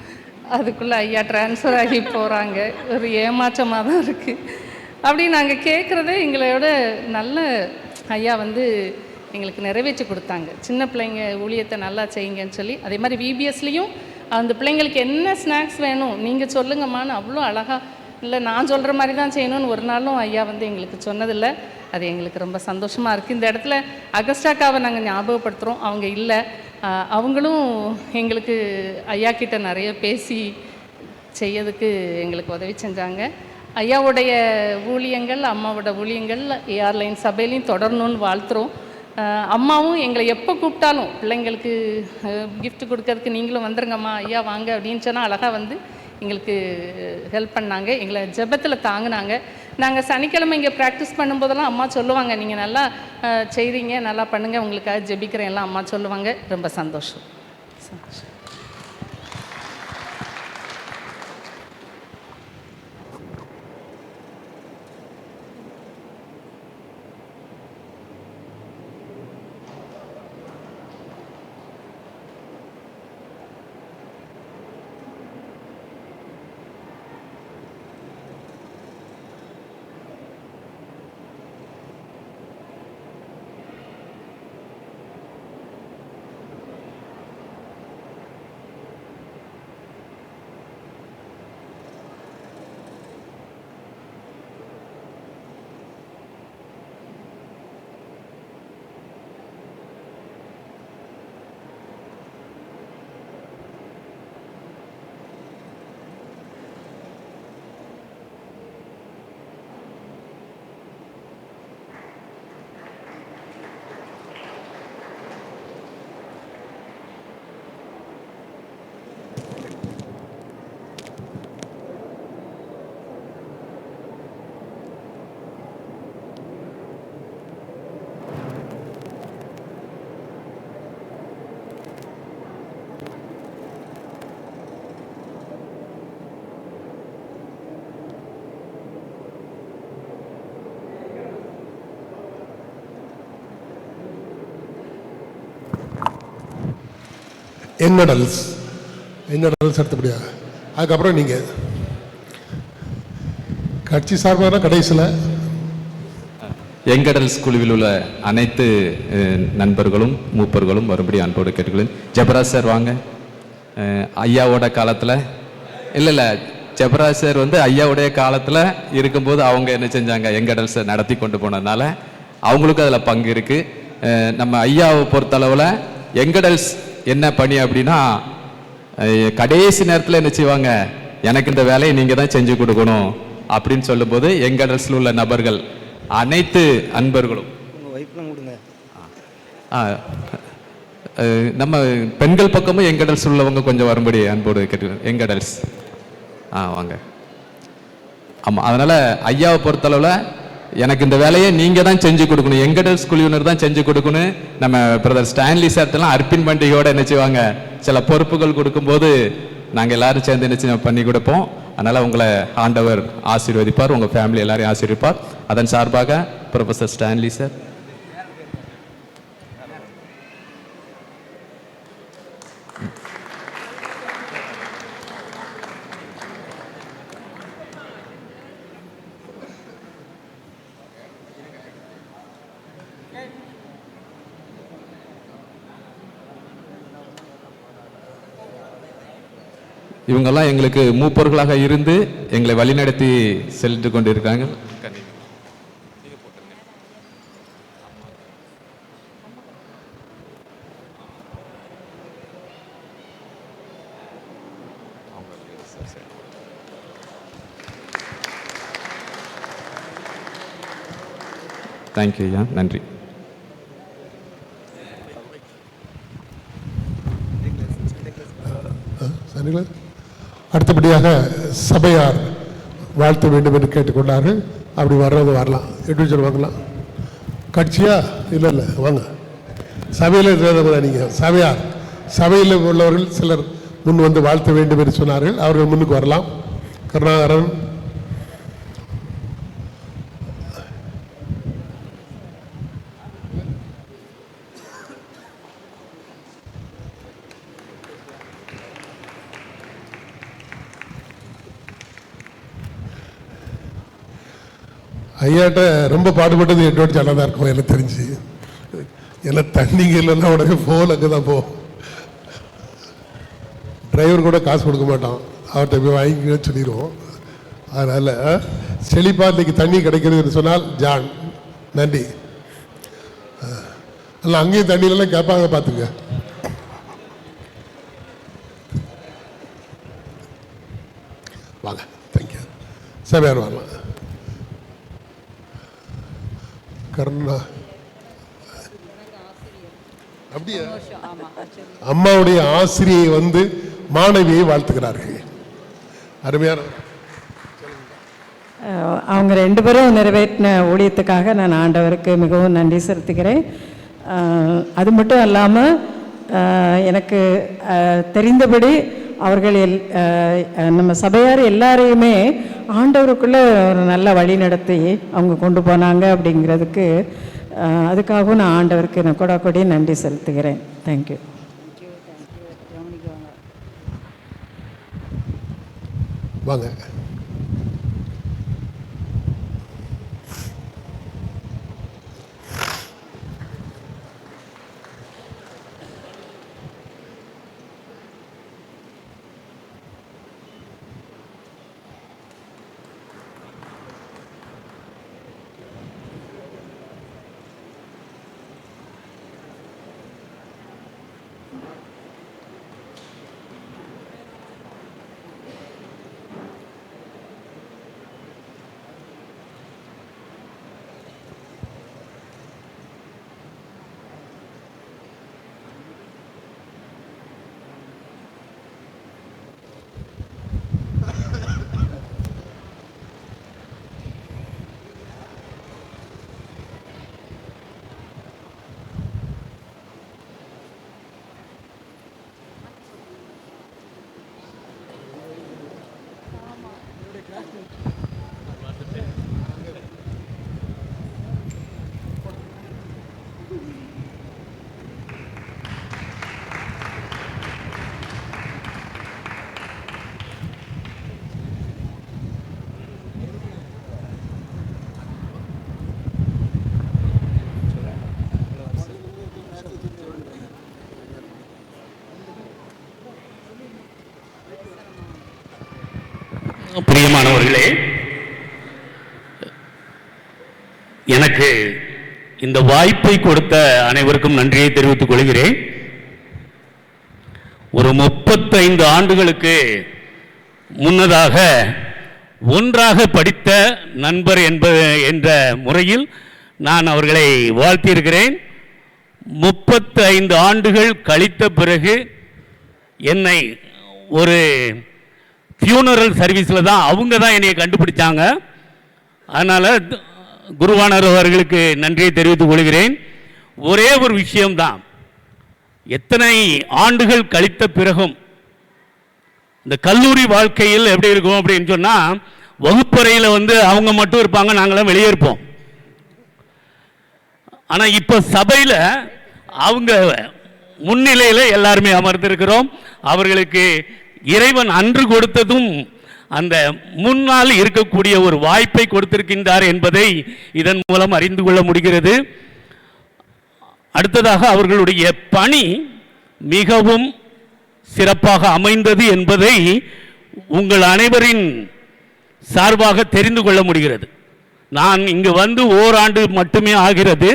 அதுக்குள்ளே ஐயா ட்ரான்ஸ்ஃபர் ஆகி போகிறாங்க. ஒரு ஏமாற்றமாக தான் இருக்குது. அப்படி நாங்கள் கேட்குறதே எங்களோட நல்ல ஐயா வந்து எங்களுக்கு நிறைவேற்றி கொடுத்தாங்க. சின்ன பிள்ளைங்க ஊழியத்தை நல்லா செய்யுங்கன்னு சொல்லி அதே மாதிரி விபிஎஸ்லேயும் அந்த பிள்ளைங்களுக்கு என்ன ஸ்நாக்ஸ் வேணும் நீங்கள் சொல்லுங்கம்மான்னு அவ்வளோ அழகாக, இல்லை நான் சொல்கிற மாதிரி தான் செய்யணும்னு ஒரு நாளும் ஐயா வந்து எங்களுக்கு சொன்னதில்லை. அது எங்களுக்கு ரொம்ப சந்தோஷமாக இருக்குது. இந்த இடத்துல அகஸ்டாக்காவை நாங்கள் ஞாபகப்படுத்துகிறோம். அவங்க இல்லை, அவங்களும் எங்களுக்கு ஐயா கிட்ட நிறைய பேசி செய்யறதுக்கு எங்களுக்கு உதவி செஞ்சாங்க. ஐயாவுடைய ஊழியங்கள் அம்மாவோட ஊழியங்கள் ஏஆர்லைன் சபையிலையும் தொடரணும்னு வாழ்த்துறோம். அம்மாவும் எங்களை எப்போ கூப்பிட்டாலும் பிள்ளைங்களுக்கு கிஃப்ட் கொடுக்கறதுக்கு நீங்களும் வந்துருங்கம்மா ஐயா வாங்க அப்படின்னு சொன்னால் அழகாக வந்து எங்களுக்கு ஹெல்ப் பண்ணாங்க. எங்களை ஜெபத்தில் தாங்கினாங்க. நாங்கள் சனிக்கிழமை இங்கே ப்ராக்டிஸ் பண்ணும்போதெல்லாம் அம்மா சொல்லுவாங்க, நீங்கள் நல்லா செய்கிறீங்க, நல்லா பண்ணுங்கள், உங்களுக்காக ஜெபிக்கிறேன் எல்லாம் அம்மா சொல்லுவாங்க. ரொம்ப சந்தோஷம். யங் அடல்ட்ஸ் அடுத்தபடியாக. அதுக்கப்புறம் நீங்கள் கட்சி சார்பான கடைசியில் யங்கடல்ஸ் குழுவில் உள்ள அனைத்து நண்பர்களும் மூப்பர்களும் மறுபடியும் அன்போடு கேட்டுக்கொள்ளும். ஜெபராஜ் சார் வாங்க. ஐயாவோட காலத்தில் இல்லை ஜெபராஜ் சார் வந்து ஐயாவுடைய காலத்தில் இருக்கும்போது அவங்க என்ன செஞ்சாங்க, யங்கடல்ஸை நடத்தி கொண்டு போனதுனால அவங்களுக்கும் அதில் பங்கு இருக்குது. நம்ம ஐயாவை பொறுத்தளவில் யங்கடல்ஸ் என்ன பணி அப்படின்னா, கடைசி நேரத்தில் என்ன செய்வாங்க, எனக்கு இந்த வேலையை நீங்கள் தான் செஞ்சு கொடுக்கணும் அப்படின்னு சொல்லும்போது யங்கடல்ஸில் உள்ள நபர்கள் அனைத்து அன்பர்களும் நம்ம பெண்கள் பக்கமும் யங்கடல்ஸ் உள்ளவங்க கொஞ்சம் வரும்படி அன்போடு கேட்டு. யங்கடல்ஸ் வாங்க. ஆமாம், அதனால் ஐயாவை பொறுத்தளவில் எனக்கு இந்த வேலையை நீங்கள் தான் செஞ்சு கொடுக்கணும், யங்கடல்ஸ் குழுவினர் தான் செஞ்சு கொடுக்கணும். நம்ம பிரதர் ஸ்டான்லி சார்ட்டெல்லாம் அர்ப்பின் பண்டிகையோடு என்ன செய்வாங்க, சில பொறுப்புகள் கொடுக்கும்போது நாங்கள் எல்லாரும் சேர்ந்து என்ன பண்ணி கொடுப்போம். அதனால் உங்களை ஆண்டவர் ஆசீர்வதிப்பார், உங்கள் ஃபேமிலி எல்லாரையும் ஆசீர்வதிப்பார். அதன் சார்பாக ப்ரொஃபஸர் ஸ்டான்லி சார். இவங்கெல்லாம் எங்களுக்கு மூப்பர்களாக இருந்து எங்களை வழிநடத்தி சென்று கொண்டிருக்காங்க. தேங்க்யூ ஐயா, நன்றி. அடுத்தபடியாக சபையார் வாழ்த்த வேண்டும் என்று கேட்டுக்கொண்டார்கள். அப்படி வர்றது வரலாம், எட்டு வாங்கலாம். கட்சியா இல்லை வாங்க. சபையில் இருக்கிறத நீங்கள் சபையில் உள்ளவர்கள் சிலர் முன் வந்து வாழ்த்த வேண்டும் என்று சொன்னார்கள். அவர்கள் முன்னுக்கு வரலாம். கருணாகரன், ஐயாட்ட ரொம்ப பாடுபட்டது என்னோட ஜனம் தான் இருக்கும் எனக்கு தெரிஞ்சு. ஏன்னா தண்ணிங்க இல்லைன்னா உடனே ஃபோன் அங்கே தான் போகும். டிரைவர் கூட காசு கொடுக்க மாட்டான், அவர்கிட்ட போய் வாங்கிக்க சொல்லிடுவோம். அதனால் செழிப்பாக இன்றைக்கி தண்ணி கிடைக்கிறதுன்னு சொன்னால் ஜான் நன்றி. இல்லை அங்கேயும் தண்ணியிலலாம் கேட்பாங்க, பார்த்துங்க. வாங்க, தேங்க்யூ. சபையார் வரலாம். கருணா அப்படியா? அம்மாவுடைய ஆசிரியை வந்து மாணவியை வாழ்த்துக்கிறார்கள். அருமையான அவங்க ரெண்டு பேரும் நிறைவேற்றின ஊழியத்துக்காக நான் ஆண்டவருக்கு மிகவும் நன்றி செலுத்துகிறேன். அது மட்டும் இல்லாமல் எனக்கு தெரிந்தபடி அவர்கள் நம்ம சபையார் எல்லாரையுமே ஆண்டவருக்குள்ளே ஒரு நல்ல வழி நடத்தி அவங்க கொண்டு போனாங்க அப்படிங்கிறதுக்கு அதுக்காகவும் நான் ஆண்டவருக்கு நான் கொடாக்கொடி நன்றி செலுத்துகிறேன். தேங்க்யூ. வாங்க. பிரியமானவர்களே, எனக்கு இந்த வாய்ப்பை கொடுத்த அனைவருக்கும் நன்றியை தெரிவித்துக் கொள்கிறேன். ஒரு 35 ஆண்டுகளுக்கு முன்னதாக ஒன்றாக படித்த நண்பர் என்ற முறையில் நான் அவர்களை வாழ்த்தியிருக்கிறேன். 35 ஆண்டுகள் கழித்த பிறகு என்னை ஒரு ஃபியூனரல் சர்வீஸில் தான் அவங்க தான் என்னை கண்டுபிடிச்சாங்க. அதனால் குருவானர் அவர்களுக்கு நன்றியை தெரிவித்துக் கொள்கிறேன். ஒரே ஒரு விஷயம்தான், எத்தனை ஆண்டுகள் கழித்த பிறகும் இந்த கல்லூரி வாழ்க்கையில் எப்படி இருக்கும் அப்படின்னு சொன்னால், வகுப்பறையில் அவங்க மட்டும் இருப்பாங்க, நாங்களாம் வெளியே இருப்போம். ஆனால் இப்போ சபையில் அவங்க முன்னிலையில் எல்லாருமே அமர்ந்திருக்கிறோம். அவர்களுக்கு இறைவன் அன்று கொடுத்ததும் அந்த முன்னால் இருக்கக்கூடிய ஒரு வாய்ப்பை கொடுத்திருக்கின்றார் என்பதை இதன் மூலம் அறிந்து கொள்ள முடிகிறது. அடுத்ததாக அவர்களுடைய பணி மிகவும் சிறப்பாக அமைந்தது என்பதை உங்கள் அனைவரின் சார்பாக தெரிந்து கொள்ள முடிகிறது. நான் இங்கு ஓராண்டு மட்டுமே ஆகிறது.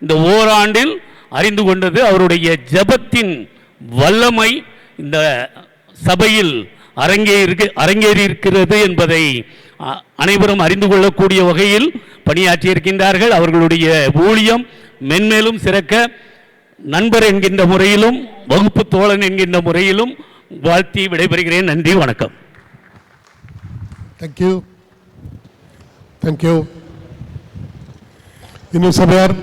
இந்த ஓராண்டில் அறிந்து கொண்டது அவருடைய ஜெபத்தின் வல்லமை இந்த சபையில் அரங்கேறி இருக்கிறது என்பதை அனைவரும் அறிந்து கொள்ளக்கூடிய வகையில் பணியாற்றியிருக்கின்றார்கள். அவர்களுடைய ஊழியம் மென்மேலும் சிறக்க நண்பர் என்கின்ற முறையிலும் வகுப்பு தோழன் என்கின்ற முறையிலும் வாழ்த்தி விடைபெறுகிறேன். நன்றி, வணக்கம். தேங்க்யூ. தேங்க்யூ. இன்னும் சபையார்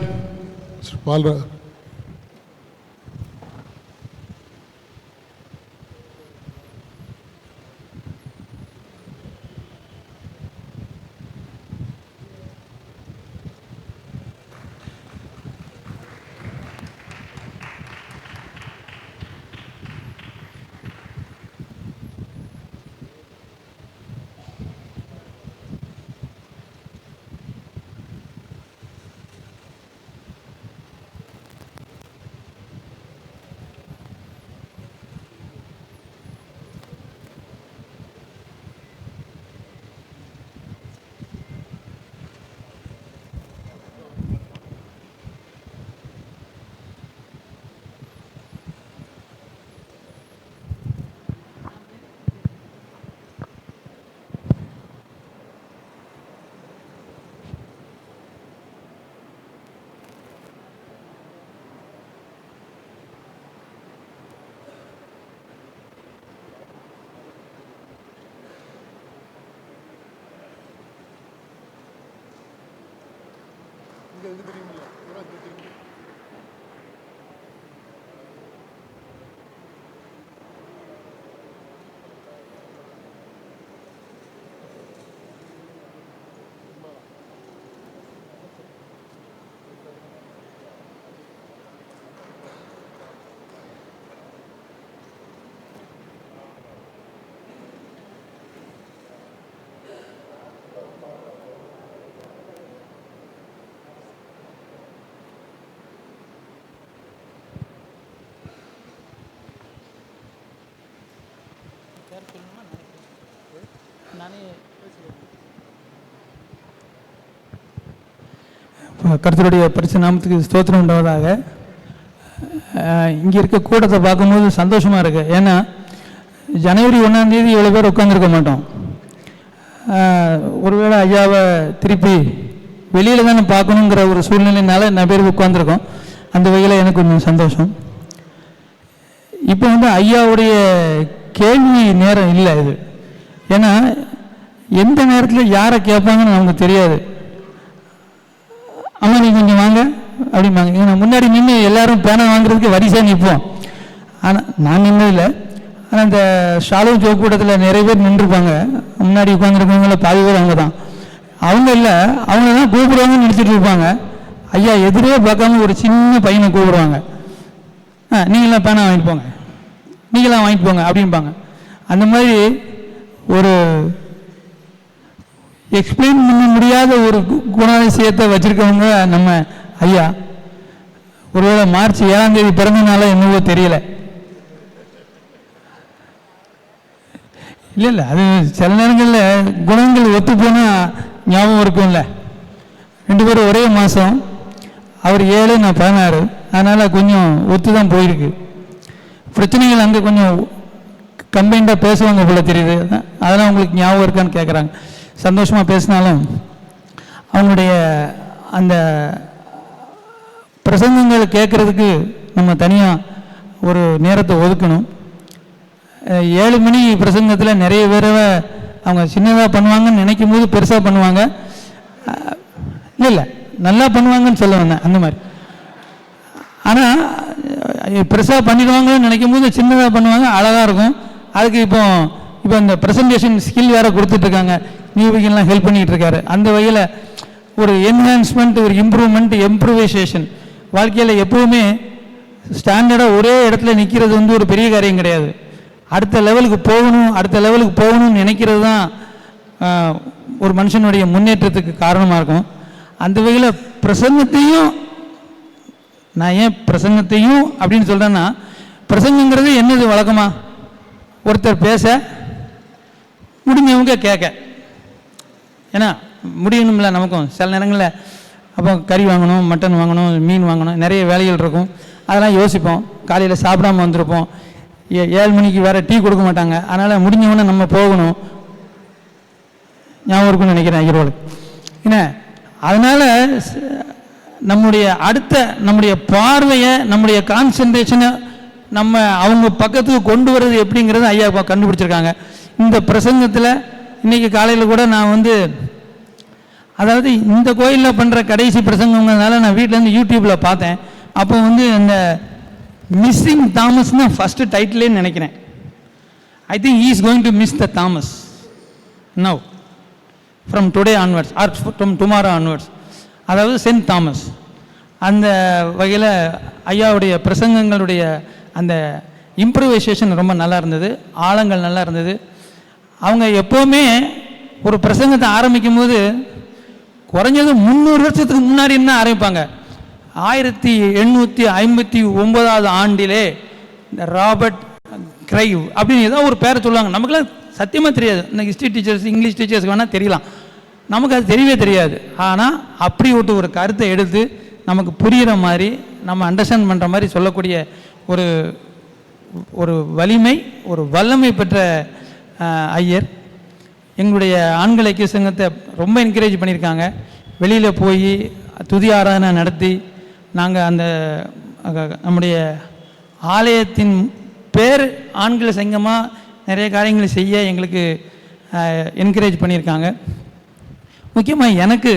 கர்த்தருடைய பரிசு நாமத்துக்கு ஸ்தோத்திரம் உண்டாவதாக. இங்கே இருக்க கூட்டத்தை பார்க்கும்போது சந்தோஷமாக இருக்குது. ஏன்னா ஜனவரி 1ஆம் தேதி இவ்வளோ பேர் உட்காந்துருக்க மாட்டோம். ஒருவேளை ஐயாவை திருப்பி வெளியில் தானே பார்க்கணுங்கிற ஒரு சூழ்நிலையினால நிறைய பேர் உட்காந்துருக்கோம். அந்த வகையில் எனக்கு கொஞ்சம் சந்தோஷம். இப்போ ஐயாவுடைய கேள்வி நேரம் இல்லை இது. ஏன்னா எந்த நேரத்தில் யாரை கேட்பாங்கன்னு நமக்கு தெரியாது. அம்மா நீ கொஞ்சம் வாங்க அப்படிம்பாங்க. ஏன்னா முன்னாடி நின்று எல்லாரும் பேனை வாங்குறதுக்கு வரிசையாக நிற்போம். ஆனால் நான் நின்றதில்லை. ஆனால் இந்த ஷாலோ ஜோக் கூட்டத்தில் நிறைய பேர் நின்றுருப்பாங்க. முன்னாடி உட்காந்துருக்கவங்கள பாதி பேர் அவங்க தான். அவங்க இல்லை, அவங்க தான் கூப்பிடுவாங்கன்னு நினச்சிட்டு இருப்பாங்க. ஐயா எதிரே பார்க்காம ஒரு சின்ன பையனை கூப்பிடுவாங்க. நீங்களாம் பேனா வாங்கிட்டு போங்க, நீங்களாம் வாங்கிட்டு போங்க அப்படின்பாங்க. அந்த மாதிரி ஒரு எக்ஸ்பிளைன் பண்ண முடியாத ஒரு குணாதிசயத்தை வச்சுருக்கவங்க நம்ம ஐயா. ஒருவேளை மார்ச் 7ஆம் தேதி பிறந்தனால என்னவோ தெரியல. இல்லை இல்லை, அது சில நேரங்களில் குணங்கள் ஒத்து போனால் ஞாபகம் இருக்கும்ல. 2 பேரும் ஒரே மாதம், அவர் 7 நான் 16, அதனால் கொஞ்சம் ஒத்து தான் போயிருக்கு. பிரச்சனைகள் அங்கே கொஞ்சம் கம்பைண்டாக பேசுவாங்க போல தெரியுது. அதெல்லாம் உங்களுக்கு ஞாபகம் இருக்கான்னு கேட்குறாங்க. சந்தோஷமாக பேசினாலும் அவங்களுடைய அந்த பிரசங்கங்கள் கேட்குறதுக்கு நம்ம தனியாக ஒரு நேரத்தை ஒதுக்கணும். 7 மணி பிரசங்கத்தில் நிறைய பேரை அவங்க சின்னதாக பண்ணுவாங்கன்னு நினைக்கும் போது பெருசாக பண்ணுவாங்க. இல்லை இல்லை, நல்லா பண்ணுவாங்கன்னு சொல்ல வந்தேன் அந்த மாதிரி. ஆனால் பெருசாக பண்ணிடுவாங்கன்னு நினைக்கும் போது சின்னதாக பண்ணுவாங்க, அழகாக இருக்கும். அதுக்கு இப்போ இந்த ப்ரெசன்டேஷன் ஸ்கில் வேறு கொடுத்துட்ருக்காங்க, நியூபிகன்லாம் ஹெல்ப் பண்ணிகிட்டு இருக்காரு. அந்த வகையில் ஒரு என்ஹான்ஸ்மெண்ட், ஒரு இம்ப்ரூவ்மெண்ட், எம்ப்ரூவைசேஷன். வாழ்க்கையில் எப்போவுமே ஸ்டாண்டர்டாக ஒரே இடத்துல நிற்கிறது வந்து ஒரு பெரிய காரியம் கிடையாது. அடுத்த லெவலுக்கு போகணும்னு நினைக்கிறது தான் ஒரு மனுஷனுடைய முன்னேற்றத்துக்கு காரணமாக இருக்கும். அந்த வகையில் பிரசங்கத்தையும், நான் ஏன் பிரசங்கத்தையும் அப்படின்னு சொல்கிறேன்னா, பிரசங்கங்கிறது என்னது வழக்கமாக ஒருத்தர் பேச, முடிஞ்சவங்க கேட்க. ஏன்னா முடியணும்ல நமக்கும். சில நேரங்களில் அப்போ கறி வாங்கணும், மட்டன் வாங்கணும், மீன் வாங்கணும், நிறைய வேலைகள் இருக்கும். அதெல்லாம் யோசிப்போம். காலையில் சாப்பிடாமல் வந்திருப்போம், 7 மணிக்கு வேறு டீ கொடுக்க மாட்டாங்க. அதனால் முடிஞ்சவொன்னே நம்ம போகணும். ஞாபகம் இருக்குன்னு நினைக்கிறேன் ஐயரோடு. என்ன அதனால் நம்முடைய பார்வையை, நம்முடைய கான்சன்ட்ரேஷனை நம்ம அவங்க பக்கத்துக்கு கொண்டு வர்றது எப்படிங்கிறது ஐயா கண்டுபிடிச்சிருக்காங்க. இந்த பிரசங்கத்தில் இன்றைக்கி காலையில் கூட நான் வந்து, அதாவது இந்த கோயிலில் பண்ணுற கடைசி பிரசங்கங்கிறதுனால நான் வீட்டிலேருந்து யூடியூப்பில் பார்த்தேன். அப்போ வந்து இந்த மிஸ்ஸிங் தாமஸ் தான் ஃபஸ்ட்டு டைட்டிலேன்னு நினைக்கிறேன். I think he is going to miss the Thomas now from today onwards or from tomorrow onwards. அதாவது சென்ட் தாமஸ். அந்த வகையில் ஐயாவுடைய பிரசங்கங்களுடைய அந்த இம்ப்ரூவைசேஷன் ரொம்ப நல்லா இருந்தது, ஆழங்கள் நல்லா இருந்தது. அவங்க எப்போவுமே ஒரு பிரசங்கத்தை ஆரம்பிக்கும் போது குறைஞ்சது 300 வருஷத்துக்கு முன்னாடி என்ன ஆரம்பிப்பாங்க. 1859 ஆண்டிலே இந்த ராபர்ட் கிரைவ் அப்படின்னு ஏதோ ஒரு பேரை சொல்லுவாங்க. நமக்குலாம் சத்தியமாக தெரியாது. இந்த ஹிஸ்ட்ரி டீச்சர்ஸ், இங்கிலீஷ் டீச்சர்ஸ்க்கு வேணால் தெரியலாம், நமக்கு அது தெரியவே தெரியாது. ஆனால் அப்படி ஒரு கருத்தை எடுத்து நமக்கு புரிகிற மாதிரி, நம்ம அண்டர்ஸ்டாண்ட் பண்ணுற மாதிரி சொல்லக்கூடிய ஒரு வலிமை, ஒரு வல்லமை பெற்ற ஐயர். எங்களுடைய ஆண்கள் ஐக்கிய சங்கத்தை ரொம்ப என்கரேஜ் பண்ணியிருக்காங்க. வெளியில் போய் துதி ஆராதனை நடத்தி நாங்கள் அந்த நம்முடைய ஆலயத்தின் பேர் ஆண்கள் சங்கமாக நிறைய காரியங்களை செய்ய எங்களுக்கு என்கரேஜ் பண்ணியிருக்காங்க. முக்கியமாக எனக்கு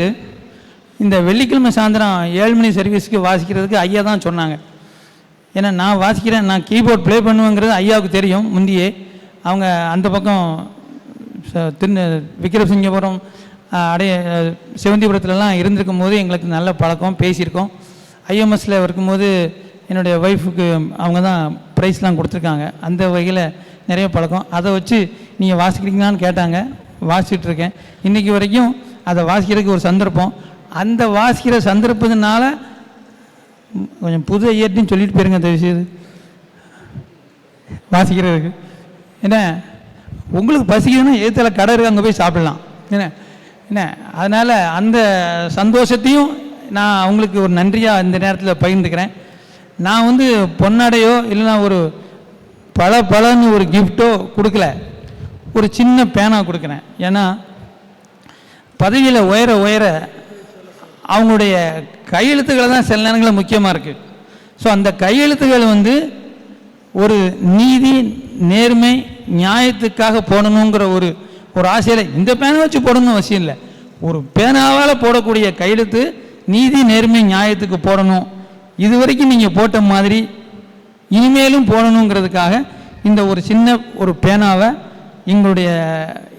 இந்த வெள்ளிக்கிழமை சாயந்தரம் 7 மணி சர்வீஸுக்கு வாசிக்கிறதுக்கு ஐயா தான் சொன்னாங்க. ஏன்னா நான் வாசிக்கிறேன், நான் கீபோர்ட் ப்ளே பண்ணுவேங்கிறது ஐயாவுக்கு தெரியும் முந்தியே. அவங்க அந்த பக்கம் விக்கிரமசிங்கபுரம் சிவந்திபுரத்துலலாம் இருந்திருக்கும் போது எங்களுக்கு நல்ல பழக்கம், பேசியிருக்கோம். ஐஎம்எஸில் இருக்கும்போது என்னுடைய ஒய்ஃபுக்கு அவங்க தான் ப்ரைஸ்லாம் கொடுத்துருக்காங்க. அந்த வகையில் நிறைய பழக்கம். அதை வச்சு நீங்கள் வாசிக்கிறீங்களான்னு கேட்டாங்க, வாசிச்சுட்ருக்கேன். இன்றைக்கி வரைக்கும் அதை வாசிக்கிறதுக்கு ஒரு சந்தர்ப்பம். அந்த வாசிக்கிற சந்தர்ப்பத்தினால கொஞ்சம் புது ஐயர்ட்டின்னு சொல்லிட்டு போயிருங்க தயவுசெய்து வாசிக்கிறதுக்கு. ஏன்னா உங்களுக்கு பசிக்குதுன்னா எதிர்த்தால கடை இருக்கு, அங்கே போய் சாப்பிடலாம். என்ன அதனால் அந்த சந்தோஷத்தையும் நான் அவங்களுக்கு ஒரு நன்றியாக இந்த நேரத்தில் பகிர்ந்துக்கிறேன். நான் வந்து பொன்னாடையோ இல்லைன்னா ஒரு பலன்னு ஒரு கிஃப்டோ கொடுக்கல, ஒரு சின்ன பேனா கொடுக்குறேன். ஏன்னா பதவியில் உயர அவங்களுடைய கையெழுத்துக்களை தான் சில நேரங்களில் முக்கியமாக இருக்குது. ஸோ அந்த கையெழுத்துக்கள் வந்து ஒரு நீதி, நேர்மை, நியாயத்துக்காக போடணுங்கிற ஒரு ஆசையில் இந்த பேனை வச்சு போடணும்னு அவசியம் இல்லை. ஒரு பேனாவால் போடக்கூடிய கையெழுத்து நீதி, நேர்மை, நியாயத்துக்கு போடணும். இது வரைக்கும் நீங்கள் போட்ட மாதிரி இனிமேலும் போடணுங்கிறதுக்காக இந்த ஒரு சின்ன ஒரு பேனாவை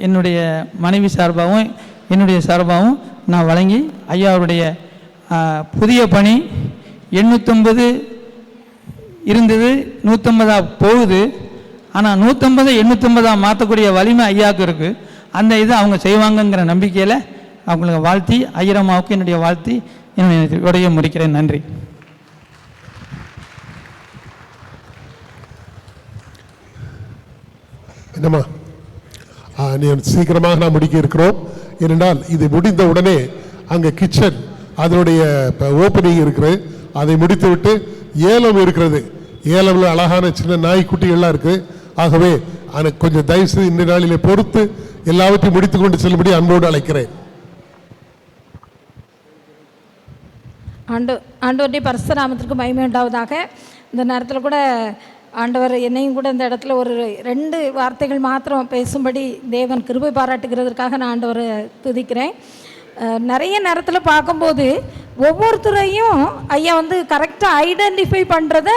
என்னுடைய மனைவி சார்பாகவும் என்னுடைய சார்பாகவும் நான் வழங்கி ஐயாவுடைய புதிய பணி 850 இருந்தது, 150 போகுது. ஆனால் 150 850 மாற்றக்கூடிய வலிமை ஐயாவுக்கு இருக்குது. அந்த இதை அவங்க செய்வாங்கங்கிற நம்பிக்கையில் அவங்களுக்கு வாழ்த்தி, ஐயரம்மாவுக்கு என்னுடைய வாழ்த்தி என்னுடைய முடிக்கிறேன். நன்றி. என்னம்மா சீக்கிரமாக நாம் முடிக்க இருக்கிறோம். ஏனென்றால் இது முடிந்த உடனே அங்கே கிச்சன் அதனுடைய ஓப்பனிங் இருக்கிறது. அதை முடித்துவிட்டு ஏலம் இருக்கிறது. ஏலம்ல அழகான சின்ன நாய்க்குட்டிகள்லாம் இருக்குது. ஆகவே கொஞ்சம் தயவுசெய்து இந்த நாளிலே பொறுத்து எல்லாவற்றையும் முடித்து கொண்டு செல்லும்படி அன்போடு அழைக்கிறேன். ஆண்டவருடைய பரிசுநாமத்திற்கு மகிமை உண்டாவதாக. இந்த நேரத்தில் கூட ஆண்டவர் என்னையும் கூட இந்த இடத்துல ஒரு 2 வார்த்தைகள் மாத்திரம் பேசும்படி தேவன் கிருபை பாராட்டுகிறதற்காக நான் ஆண்டவரை துதிக்கிறேன். நிறைய நேரத்தில் பார்க்கும்போது ஒவ்வொருத்தரையும் ஐயா வந்து கரெக்டாக ஐடென்டிஃபை பண்ணுறத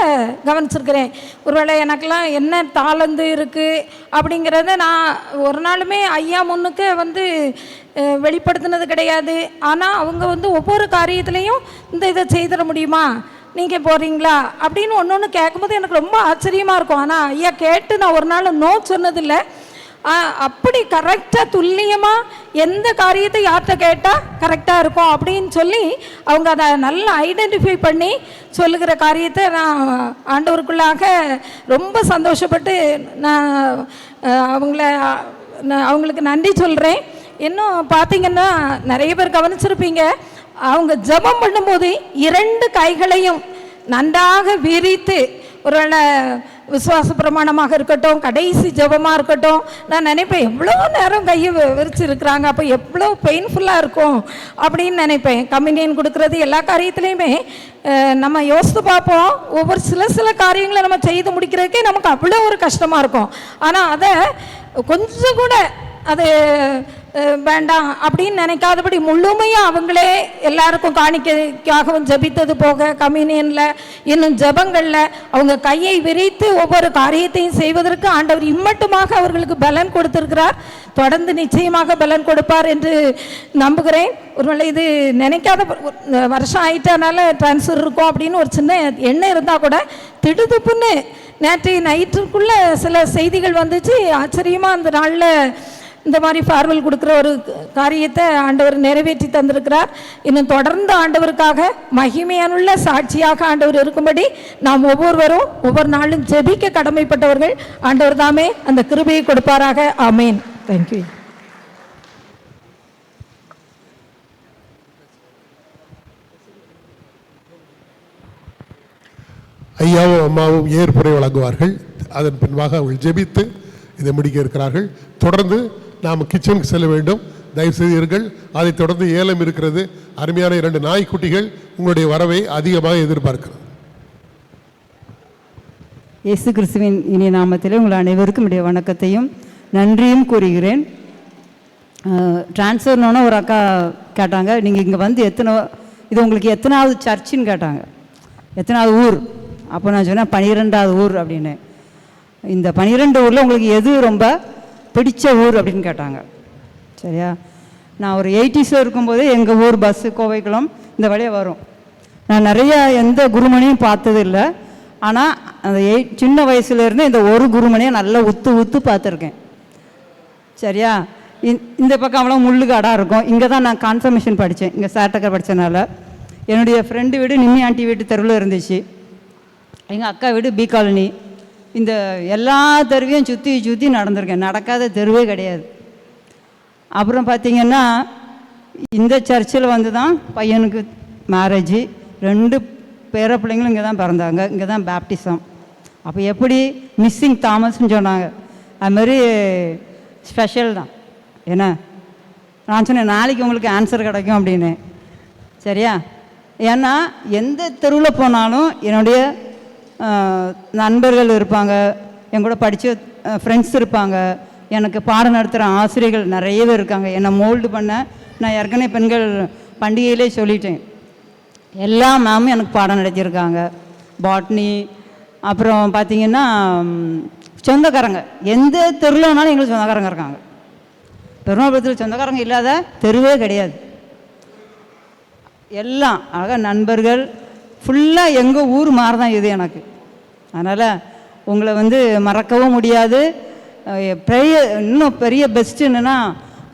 கவனிச்சிருக்கிறேன். ஒருவேளை எனக்கெல்லாம் என்ன தாளந்து இருக்குது அப்படிங்கிறத நான் ஒரு நாளுமே ஐயா முன்னுக்கு வந்து வெளிப்படுத்தினது கிடையாது. ஆனால் அவங்க வந்து ஒவ்வொரு காரியத்துலேயும் இந்த இதை செய்திட முடியுமா, நீங்கள் போகிறீங்களா அப்படின்னு ஒன்று ஒன்று கேட்கும்போது எனக்கு ரொம்ப ஆச்சரியமாக இருக்கும். ஆனால் ஐயா கேட்டு நான் ஒரு நாள் நோ சொன்னதில்லை. அப்படி கரெக்டாக துல்லியமாக எந்த காரியத்தை யார்கிட்ட கேட்டால் கரெக்டாக இருக்கும் அப்படின்னு சொல்லி அவங்க அதை நல்லா ஐடென்டிஃபை பண்ணி சொல்லுகிற காரியத்தை நான் ஆண்டவருக்குள்ளாக ரொம்ப சந்தோஷப்பட்டு நான் அவங்களுக்கு நன்றி சொல்கிறேன். இன்னும் பார்த்தீங்கன்னா நிறைய பேர் கவனிச்சிருப்பீங்க, அவங்க ஜெபம் பண்ணும்போது 2 கைகளையும் நன்றாக விரித்து, ஒருவேளை விசுவாச பிரமாணமாக இருக்கட்டும், கடைசி ஜெபமாக இருக்கட்டும், நான் நினைப்பேன் எவ்வளோ நேரம் கையை விரிச்சிருக்கிறாங்க, அப்போ எவ்வளோ பெயின்ஃபுல்லாக இருக்கும் அப்படின்னு நினைப்பேன். கம்யூனியன் கொடுக்கறது எல்லா காரியத்துலேயுமே நம்ம யோசித்து பார்ப்போம். ஒவ்வொரு சில காரியங்களை நம்ம செய்து முடிக்கிறதுக்கே நமக்கு அவ்வளோ ஒரு கஷ்டமாக இருக்கும். ஆனால் அதை கொஞ்சம் கூட அது வேண்டாம் அப்படின்னு நினைக்காதபடி முழுமையாக அவங்களே எல்லாருக்கும் காணிக்கைக்காகவும் ஜபித்தது போக கம்யூனியனில் இன்னும் ஜபங்களில் அவங்க கையை விரித்து ஒவ்வொரு காரியத்தையும் செய்வதற்கு ஆண்டவர் இம்மட்டுமாக அவர்களுக்கு பலன் கொடுத்திருக்கிறார். தொடர்ந்து நிச்சயமாக பலன் கொடுப்பார் என்று நம்புகிறேன். ஒருவேளை இது நினைக்காத வருஷம் ஆயிட்டனால ட்ரான்ஸ்ஃபர் இருக்கும் அப்படின்னு ஒரு சின்ன எண்ணம் இருந்தால் கூட திடுதுப்புன்னு நேற்று நைட்டுக்குள்ளே சில செய்திகள் வந்துச்சு. ஆச்சரியமாக அந்த நாளில் இந்த மாதிரி ஃபார்வல் கொடுக்குற ஒரு காரியத்தை ஆண்டவர் நிறைவேற்றி தந்திருக்கிறார். இன்னும் தொடர்ந்து ஆண்டவருக்காக மகிமையானுள்ள சாட்சியாக ஆண்டவர் இருக்கும்படி நாம் ஒவ்வொருவரும் ஒவ்வொரு நாளும் ஜெபிக்க கடமைப்பட்டவர்கள். ஆண்டவர் தாமே அந்த கிருபையை கொடுப்பாராக. ஆமேன். தேங்க்யூ. ஐயாவும் அம்மாவும் ஏற்புரை வழங்குவார்கள். அதன் பின்பாக அவர்கள் ஜெபித்து இதை முடிக்க இருக்கிறார்கள். தொடர்ந்து நாம் கிச்சனுக்கு செல்ல வேண்டும். தயவுசெய்து இருங்கள். அதைத் தொடர்ந்து ஏலம் இருக்கிறது. அருமையான 2 நாய்க்குட்டிகள் உங்களுடைய வரவை அதிகமாக எதிர்பார்க்கிறது. இயேசு கிறிஸ்துவின் இனிய நாமத்தில் உங்கள் அனைவருக்கும் என்னுடைய வணக்கத்தையும் நன்றியும் கூறுகிறேன். ட்ரான்ஸ்ஃபர்னோன்னு ஒரு அக்கா கேட்டாங்க, நீங்கள் இங்கே வந்து இது உங்களுக்கு எத்தனாவது சர்ச்சுன்னு கேட்டாங்க, எத்தனாவது ஊர். அப்போ நான் சொன்னேன் 12வது ஊர் அப்படின்னு. இந்த 12 ஊரில் உங்களுக்கு எது ரொம்ப பிடிச்ச ஊர் அப்படின்னு கேட்டாங்க. சரியா, நான் ஒரு 80s இருக்கும்போது எங்கள் ஊர் பஸ்ஸு கோவைக்குளம் இந்த வழியாக வரும். நான் நிறைய எந்த குருமணியும் பார்த்தது இல்லை. ஆனால் அந்த சின்ன வயசுலேருந்து இந்த ஒரு குருமணியை நல்லா உத்து பார்த்துருக்கேன். சரியா, இந்த பக்கம் அவ்வளோ முள்ளுக்காடாக இருக்கும். இங்கே தான் நான் கான்ஃபர்மேஷன் படித்தேன். இங்கே சாட்டக்கர் படித்தனால என்னுடைய ஃப்ரெண்டு வீடு நிம்மி ஆண்டி வீட்டு தெருவில் இருந்துச்சு. எங்கள் அக்கா வீடு பி காலனி. இந்த எல்லா தெருவையும் சுற்றி நடந்திருக்கேன். நடக்காத தெருவே கிடையாது. அப்புறம் பார்த்திங்கன்னா இந்த சர்ச்சில் வந்து தான் பையனுக்கு மேரேஜு, 2 பேர பிள்ளைங்களும் இங்கே தான் பிறந்தாங்க. இங்கே தான் பேப்டிசம். அப்போ எப்படி மிஸ்ஸிங் தாமஸ்ன்னு சொன்னாங்க, அதுமாதிரி ஸ்பெஷல் தான். ஏன்னா நான் சொன்னேன் நாளைக்கு உங்களுக்கு ஆன்சர் கிடைக்கும் அப்படின்னு. சரியா, ஏன்னா எந்த தெருவில் போனாலும் என்னுடைய நண்பர்கள் இருப்பாங்க, என் கூட படித்த ஃப்ரெண்ட்ஸ் இருப்பாங்க, எனக்கு பாடம் நடத்துகிற ஆசிரியர்கள் நிறைய பேர் இருக்காங்க. என்னை மோல்டு பண்ண நான் ஏற்கனவே பெண்கள் பண்டிகையிலே சொல்லிட்டேன். எல்லா மேமும் எனக்கு பாடம் நடத்தியிருக்காங்க. பாட்னி, அப்புறம் பார்த்திங்கன்னா சொந்தக்காரங்க எந்த தெருவில்னாலும் எங்களுக்கு சொந்தக்காரங்க இருக்காங்க. பெருமாபுரத்தில் சொந்தக்காரங்க இல்லாத தெருவே கிடையாது. எல்லாம் அழகாக நண்பர்கள் ஃபுல்லாக எங்கள் ஊர் மாதிரி தான் இது எனக்கு. அதனால் உங்களை வந்து மறக்கவும் முடியாது. இன்னும் பெரிய பெஸ்ட்டு என்னென்னா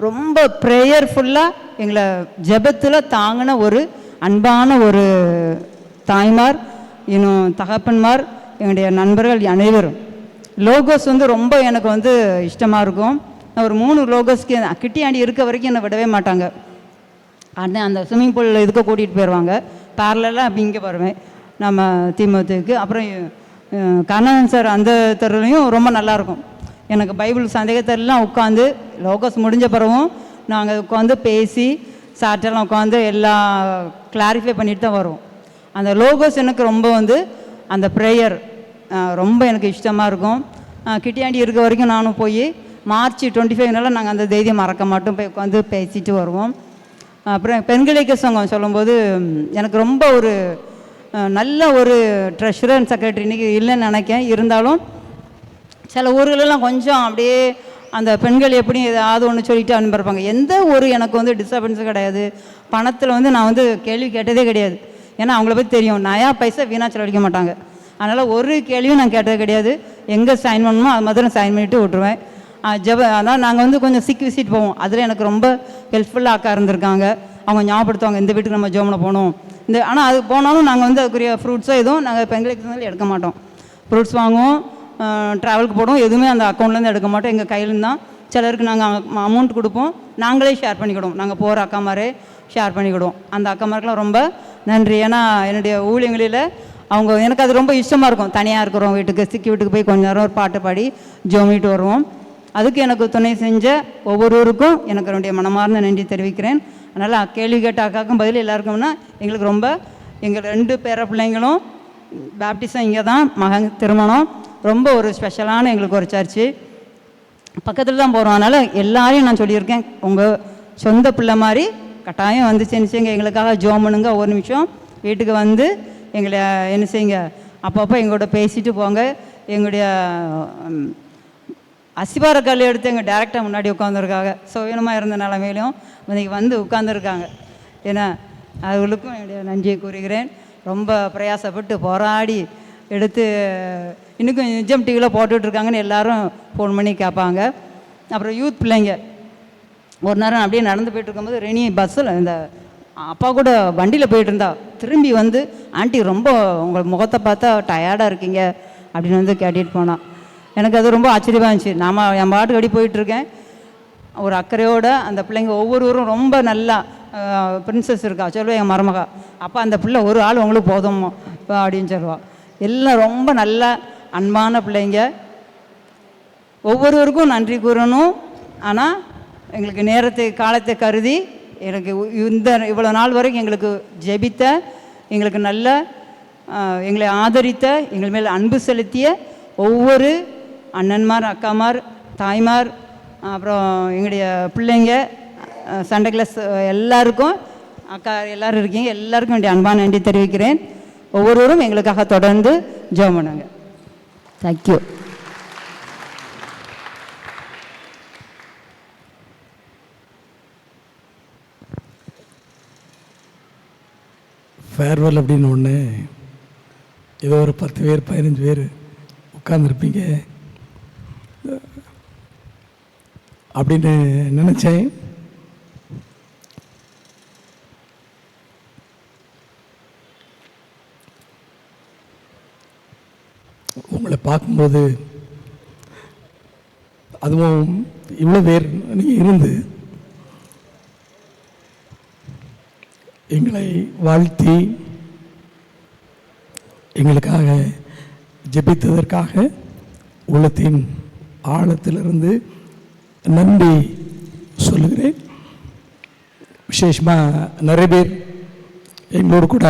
ரொம்ப ப்ரேயர்ஃபுல்லாக எங்களை ஜெபத்தில் தாங்கின ஒரு அன்பான ஒரு தாய்மார், இன்னும் தகப்பன்மார், எங்களுடைய நண்பர்கள் அனைவரும். லோகோஸ் வந்து ரொம்ப எனக்கு வந்து இஷ்டமாக இருக்கும். நான் ஒரு 3 லோகோஸ்க்கு கிட்டியாண்டி இருக்க வரைக்கும் என்னை விடவே மாட்டாங்க. அண்ணன் அந்த ஸ்விம்மிங் பூலில் இதுக்கு கூட்டிகிட்டு போயிடுவாங்க. பேரலாக அப்படி இங்கே வருவேன் நம்ம திமுகவுக்கு. அப்புறம் கண்ணன் சார் அந்த தெருலையும் ரொம்ப நல்லாயிருக்கும். எனக்கு பைபிள் சந்தேகத்தெல்லாம் உட்காந்து லோகோஸ் முடிஞ்ச பிறகும் நாங்கள் உட்காந்து பேசி சார்ட்டெல்லாம் உட்காந்து எல்லாம் கிளாரிஃபை பண்ணிட்டு தான் வருவோம். அந்த லோகோஸ் எனக்கு ரொம்ப அந்த ப்ரேயர் ரொம்ப எனக்கு இஷ்டமாக இருக்கும். கிட்டியாண்டி இருக்க வரைக்கும் நானும் போய் மார்ச் 25 நாங்கள் அந்த தைரியம் மறக்க மாட்டோம், போய் உட்காந்து பேசிட்டு வருவோம். அப்புறம் பெண்களுக்கு சங்கம் சொல்லும்போது எனக்கு ரொம்ப ஒரு நல்ல ஒரு ட்ரெஷரர் அண்ட் செக்ரட்டரி இன்றைக்கி இல்லைன்னு நினைக்கேன். இருந்தாலும் சில ஊர்களெல்லாம் கொஞ்சம் அப்படியே அந்த பெண்கள் எப்படி ஏதாவது ஒன்று சொல்லிட்டு அனுப்பியிருப்பாங்க. எந்த ஒரு எனக்கு டிஸ்டர்பன்ஸும் கிடையாது. பணத்தில் நான் கேள்வி கேட்டதே கிடையாது. ஏன்னா அவங்கள பற்றி தெரியும், நயா பைசா வீணாக செலவழிக்க மாட்டாங்க. அதனால் ஒரு கேள்வியும் நான் கேட்டது கிடையாது. எங்கே சைன் பண்ணணுமோ அது மாதிரி சைன் பண்ணிவிட்டு விட்ருவேன். அதான் நாங்கள் கொஞ்சம் சிக் விசிட் போவோம். அதில் எனக்கு ரொம்ப ஹெல்ப்ஃபுல்லாக அக்கா இருந்திருக்காங்க. அவங்க ஞாபகப்படுத்துவாங்க இந்த வீட்டுக்கு நம்ம ஜோமனை போகணும் இந்த. ஆனால் அது போனாலும் நாங்கள் அதுக்குரிய ஃப்ரூட்ஸோ எதுவும் நாங்கள் பெண்களுக்கு எடுக்க மாட்டோம். ஃப்ரூட்ஸ் வாங்குவோம், ட்ராவலுக்கு போடுவோம், எதுவுமே அந்த அக்கௌண்ட்லேருந்து எடுக்க மாட்டோம். எங்கள் கையிலேருந்து தான். சிலருக்கு நாங்கள் அமௌண்ட் கொடுப்போம், நாங்களே ஷேர் பண்ணிக்கிடுவோம். நாங்கள் போகிற அக்காமாரே ஷேர் பண்ணிக்கிடுவோம். அந்த அக்காமாருக்கெலாம் ரொம்ப நன்றி. ஏன்னா என்னுடைய ஊழியங்களில் அவங்க எனக்கு அது ரொம்ப இஷ்டமாக இருக்கும். தனியாக இருக்கிறோம் வீட்டுக்கு, சிக்கி வீட்டுக்கு போய் கொஞ்ச நேரம் ஒரு பாட்டு பாடி ஜோமிட்டு வருவோம். அதுக்கு எனக்கு துணை செஞ்ச ஒவ்வொருவருக்கும் எனக்கு என்னுடைய மனமார்ந்த நன்றி தெரிவிக்கிறேன். அதனால் கேள்வி கேட்ட அக்காக்கும் பதில் எல்லாருக்கும்னா எங்களுக்கு ரொம்ப எங்கள் 2 பேர பிள்ளைங்களும் பேப்டிசம் இங்கே தான், மகன் திருமணம் ரொம்ப ஒரு ஸ்பெஷலான எங்களுக்கு ஒரு சர்ச்சு பக்கத்தில் தான் போகிறோம். அதனால் எல்லாரையும் நான் சொல்லியிருக்கேன், உங்கள் சொந்த பிள்ளை மாதிரி கட்டாயம் என்ன செய்யுங்க, எங்களுக்காக ஜோம் பண்ணுங்க. ஒரு நிமிஷம் வீட்டுக்கு எங்களை என்ன செய்யுங்க, அப்பப்போ எங்களோட பேசிட்டு போங்க. எங்களுடைய அசிபார கல் எடுத்து எங்கள் டேரக்டாக முன்னாடி உட்காந்துருக்காங்க. சுயனமாக இருந்த நிலைமையிலும் இன்றைக்கி உட்காந்துருக்காங்க. ஏன்னா அவர்களுக்கும் என்னுடைய நன்றியை கூறுகிறேன். ரொம்ப பிரயாசப்பட்டு போராடி எடுத்து இன்றைக்கும் நிஜம் டிவியில் போட்டுட்ருக்காங்கன்னு எல்லோரும் ஃபோன் பண்ணி கேட்பாங்க. அப்புறம் யூத் பிள்ளைங்க ஒரு நேரம் அப்படியே நடந்து போயிட்டு இருக்கும்போது ரெனி பஸ்ஸில் இந்த அப்பா கூட வண்டியில் போயிட்டு இருந்தா திரும்பி ஆண்டி ரொம்ப உங்கள் முகத்தை பார்த்தா டயர்டாக இருக்கீங்க அப்படின்னு கேட்டுட்டு போனான். எனக்கு அது ரொம்ப ஆச்சரியமாக இருந்துச்சு. என் பாட்டுக்கு அடி போயிட்டுருக்கேன் ஒரு அக்கறையோடு. அந்த பிள்ளைங்க ஒவ்வொருவரும் ரொம்ப நல்லா பிரின்சஸ் இருக்கா சொல்லுவேன் என் மருமகா, அப்போ அந்த பிள்ளை ஒரு ஆள் உங்களுக்கு போதும் அப்படின்னு சொல்லுவாள். எல்லாம் ரொம்ப நல்ல அன்பான பிள்ளைங்க. ஒவ்வொருவருக்கும் நன்றி கூறணும். ஆனால் எங்களுக்கு நேரத்தை காலத்தை கருதி எனக்கு இவ்வளோ நாள் வரைக்கும் எங்களுக்கு ஜெபித்த, எங்களுக்கு நல்ல எங்களை ஆதரித்த, எங்கள் மேல் அன்பு செலுத்திய ஒவ்வொரு அண்ணன்மார், அக்காமார், தாய்மார், அப்புறம் எங்களுடைய பிள்ளைங்க, சண்டே கிளாஸ் எல்லாருக்கும், அக்கா எல்லோரும் இருக்கீங்க, எல்லாருக்கும் என்னுடைய அன்பான நன்றி தெரிவிக்கிறேன். ஒவ்வொருவரும் எங்களுக்காக தொடர்ந்து ஜெபம் பண்ணுங்க. தேங்க்யூ. ஃபேர்வெல் அப்படின்னு ஒன்று ஏதோ ஒரு 10 பேர் 15 பேர் உட்காந்துருப்பீங்க அப்படின்னு நினச்சேன். உங்களை பார்க்கும்போது அதுவும் இவ்வளோ பேர் நீங்கள் இருந்து எங்களை வாழ்த்தி எங்களுக்காக ஜெபித்ததற்காக உள்ளத்தின் ஆழத்திலிருந்து நன்றி சொல்லுகிறேன். விசேஷமாக நிறைய பேர் எங்களோடு கூட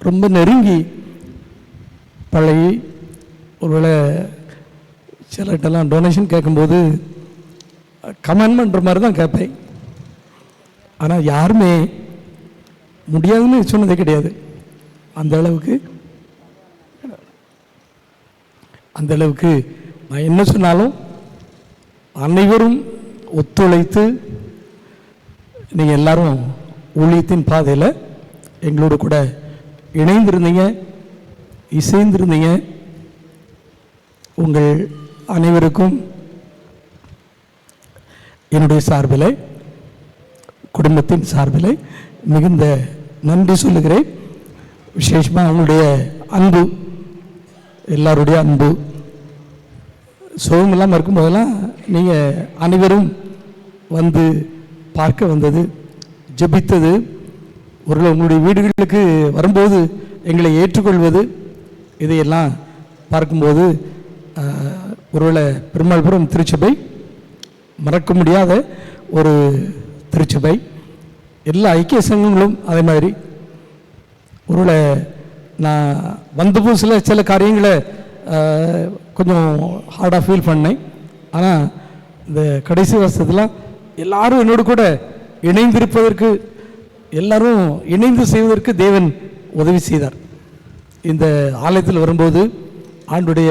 ரொம்ப நெருங்கி பழகி, ஒருவேளை சிலர்கிட்டலாம் டொனேஷன் கேட்கும்போது கமெண்ட் பண்ணுற மாதிரி தான் கேட்பேன். ஆனால் யாருமே முடியாதுன்னு சொன்னதே கிடையாது. அந்த அளவுக்கு நான் என்ன சொன்னாலும் அனைவரும் ஒத்துழைத்து நீங்கள் எல்லாரும் ஊழியத்தின் பாதையில் எங்களோடு கூட இணைந்திருந்தீங்க, இசைந்திருந்தீங்க. உங்கள் அனைவருக்கும் என்னுடைய சார்பில், குடும்பத்தின் சார்பில் மிகுந்த நன்றி சொல்லுகிறேன். விசேஷமாக அவங்களுடைய அன்பு, எல்லாருடைய அன்பு, சுகம் இல்லாமல் இருக்கும்போதெல்லாம் நீங்கள் அனைவரும் வந்து பார்க்க வந்தது, ஜெபித்தது, ஒருவேளை உங்களுடைய வீடுகளுக்கு வரும்போது எங்களை ஏற்றுக்கொள்வது, இதையெல்லாம் பார்க்கும்போது ஒருவேளை பெருமாள்புரம் திருச்சபை மறக்க முடியாத ஒரு திருச்சபை. எல்லா ஐக்கிய சங்கங்களும் அதே மாதிரி. ஒருவேளை நான் வந்த புதுசில் சில காரியங்களை கொஞ்சம் ஹார்டாக ஃபீல் பண்ணேன். ஆனால் இந்த கடைசி வருஷத்தில் எல்லாரும் என்னோடு கூட இணைந்திருப்பதற்கு, எல்லாரும் இணைந்து செய்வதற்கு தேவன் உதவி செய்தார். இந்த ஆலயத்தில் வரும்போது ஆண்டுடைய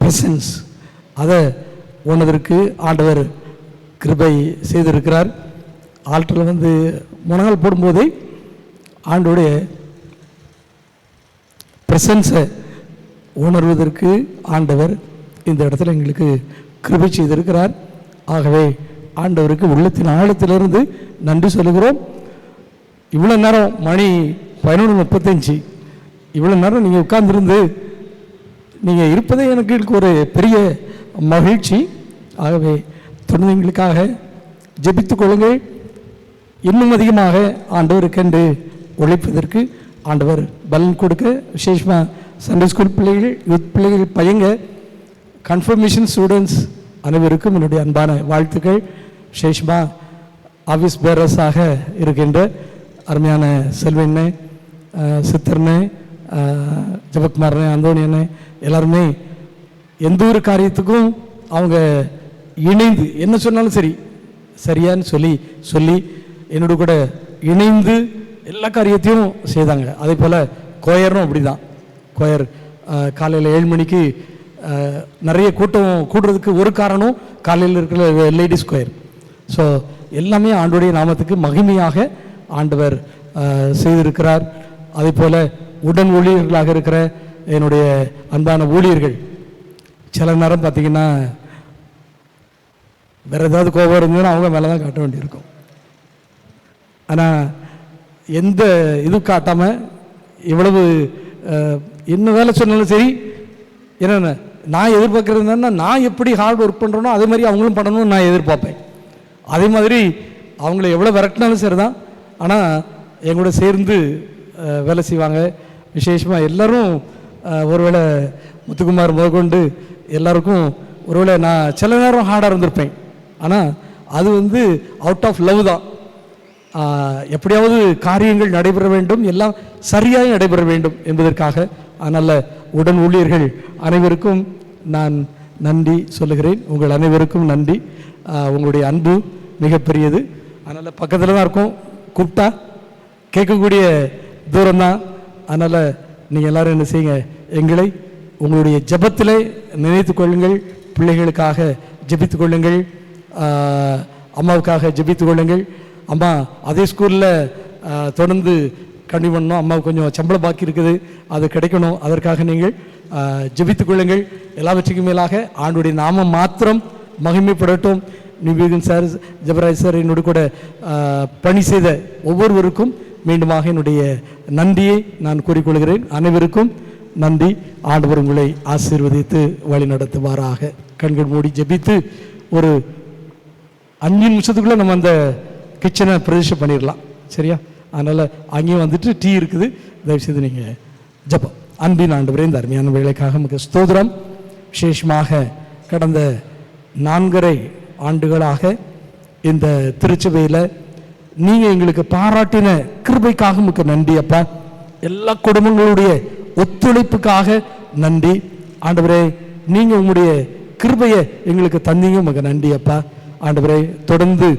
பிரசன்ஸ் அதை உணர்வதற்கு ஆண்டவர் கிருபை செய்திருக்கிறார். ஆல்டரில் வந்து முனங்கள் போடும்போதே ஆண்டோடைய பிரசன்ஸை உணர்வதற்கு ஆண்டவர் இந்த இடத்துல எங்களுக்கு கிருபை செய்திருக்கிறார். ஆகவே ஆண்டவருக்கு உள்ளத்தின் ஆழத்திலிருந்து நன்றி சொல்லுகிறோம். இவ்வளோ நேரம் மணி 11:35, இவ்வளோ நேரம் நீங்கள் உட்கார்ந்துருந்து நீங்கள் இருப்பதே எனக்கு ஒரு பெரிய மகிழ்ச்சி. ஆகவே தொடர்ந்து எங்களுக்காக ஜெபித்துக் கொள்ளுங்கள். இன்னும் அதிகமாக ஆண்டவருக்கென்று உழைப்பதற்கு ஆண்டவர் பலன் கொடுக்க, விசேஷமாக சண்டே ஸ்கூல் பிள்ளைகள், யூத் பிள்ளைகள், பையங்க, கன்ஃபர்மேஷன் ஸ்டூடெண்ட்ஸ் அனைவருக்கும் என்னுடைய அன்பான வாழ்த்துக்கள். விசேஷமாக ஆஃபீஸ் பேரஸாக இருக்கின்ற அருமையான செல்வண்ணே, சித்தர்னே, ஜபக்குமாரனே, அந்தோனியனே, எல்லாருமே எந்த ஒரு காரியத்துக்கும் அவங்க இணைந்து என்ன சொன்னாலும் சரி சரியான்னு சொல்லி என்னோட கூட இணைந்து எல்லா காரியத்தையும் செய்தாங்க. அதே போல் கோயரும் அப்படி தான். கோயர் காலையில் 7 மணிக்கு நிறைய கூட்டம் கூடுறதுக்கு ஒரு காரணம் காலையில் இருக்கிற லேடிஸ் கோயர். ஸோ எல்லாமே ஆண்டோடைய நாமத்துக்கு மகிமையாக ஆண்டவர் செய்திருக்கிறார். அதே போல் உடன் ஊழியர்களாக இருக்கிற என்னுடைய அன்பான ஊழியர்கள், சில நேரம் பார்த்திங்கன்னா வேறு ஏதாவது கோபம் இருந்ததுன்னா அவங்க மேலே தான் காட்ட வேண்டியிருக்கும். ஆனால் எந்த இது காட்டாமல் இவ்வளவு என்ன வேலை சொன்னாலும் சரி, என்னென்ன நான் எதிர்பார்க்குறதுன்னா நான் எப்படி ஹார்ட் ஒர்க் பண்ணுறேனோ அதே மாதிரி அவங்களும் பண்ணணும்னு நான் எதிர்பார்ப்பேன். அதே மாதிரி அவங்கள எவ்வளோ விரட்டினாலும் சரி தான், ஆனால் எங்களோட சேர்ந்து வேலை செய்வாங்க. விசேஷமாக எல்லோரும் ஒருவேளை முத்துக்குமார் முதற்கொண்டு எல்லாருக்கும் ஒருவேளை நான் சில நேரம் ஹார்டாக இருந்திருப்பேன். ஆனால் அது வந்து அவுட் ஆஃப் லவ் தான். எப்படியாவது காரியங்கள் நடைபெற வேண்டும், எல்லாம் சரியாக நடைபெற வேண்டும் என்பதற்காக. அதனால் உடன் ஊழியர்கள் அனைவருக்கும் நான் நன்றி சொல்லுகிறேன். உங்கள் அனைவருக்கும் நன்றி. உங்களுடைய அன்பு மிகப்பெரியது. அதனால் பக்கத்தில் தான் இருக்கும், கூப்பிட்டா கேட்கக்கூடிய தூரம் தான். அதனால் நீங்கள் எல்லோரும் என்ன செய்யுங்க, எங்களை உங்களுடைய ஜெபத்திலே நினைத்து கொள்ளுங்கள். பிள்ளைகளுக்காக ஜெபித்து கொள்ளுங்கள், அம்மாவுக்காக ஜெபித்து கொள்ளுங்கள். அம்மா அதே ஸ்கூலில் தொடர்ந்து கண்டினியூ பண்ணணும், அம்மாவுக்கு கொஞ்சம் சம்பளம் பாக்கி இருக்குது, அது கிடைக்கணும், அதற்காக நீங்கள் ஜெபித்து கொள்ளுங்கள். எல்லாவற்றுக்கும் மேலாக ஆண்டுடைய நாமம் மாத்திரம் மகிமைப்படட்டும். நிபீகன் சார், ஜபராஜ் சார், என்னோட கூட பணி செய்த ஒவ்வொருவருக்கும் மீண்டுமாக என்னுடைய நன்றியை நான் கூறிக்கொள்கிறேன். அனைவருக்கும் நன்றி. ஆண்டவர் உங்களை ஆசீர்வதித்து வழி நடத்துவாராக. கண்கள் மூடி ஜெபித்து ஒரு 5 நிமிஷத்துக்குள்ளே நம்ம அந்த கிச்சனை பிரதிஷ்டை பண்ணிடலாம், சரியா? அதனால் அங்கேயும் வந்துட்டு டீ இருக்குது, தயவுசெய்து நீங்கள் ஜெபம். அன்பின் ஆண்டவரே, இந்த அருமையான வேலைக்காக மிக ஸ்தோத்திரம். விசேஷமாக கடந்த 4.5 ஆண்டுகளாக இந்த திருச்சபையில் நீங்கள் எங்களுக்கு பாராட்டின கிருபைக்காக மிக நன்றி அப்பா. எல்லா குடும்பங்களுடைய ஒத்துழைப்புக்காக நன்றி ஆண்டவரே. நீங்கள் உங்களுடைய கிருபையை எங்களுக்கு தந்தீங்க, மிக நன்றி அப்பா. ஆண்டவரே, தொடர்ந்து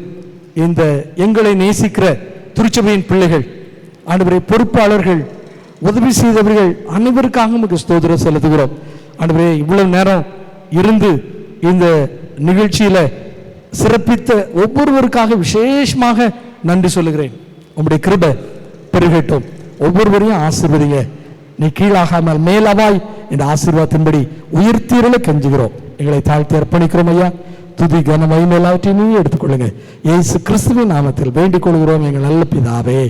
இந்த எங்களை நேசிக்கிற திருச்சபையின் பிள்ளைகள், ஆண்டவரே, பொறுப்பாளர்கள், உதவி செய்தவர்கள் அனைவருக்காக மிக ஸ்தோத்திரம் செலுத்துகிறோம். ஆண்டவரே, இவ்வளவு நேரம் இருந்து இந்த நிகழ்ச்சியில் சிறப்பித்த ஒவ்வொருவருக்காக விசேஷமாக நன்றி சொல்லுகிறேன். உங்களுடைய கிருபை பெருகட்டும், ஒவ்வொருவரையும் ஆசீர்வதிங்க. நீ கீழாகாமல் மேலாவாய் இந்த ஆசீர்வாதத்தின்படி உயர்த்தீரலை கெஞ்சுகிறோம். எங்களை தாழ்த்தி அர்ப்பணிக்கிறோம் ஐயா. துதி கன மகிமை எல்லாவற்றையும் நீ எடுத்துக்கொள்ளுங்க. இயேசு கிறிஸ்துவின் நாமத்தில் வேண்டிக் கொள்கிறோம் எங்கள் நல்ல பிதாவே.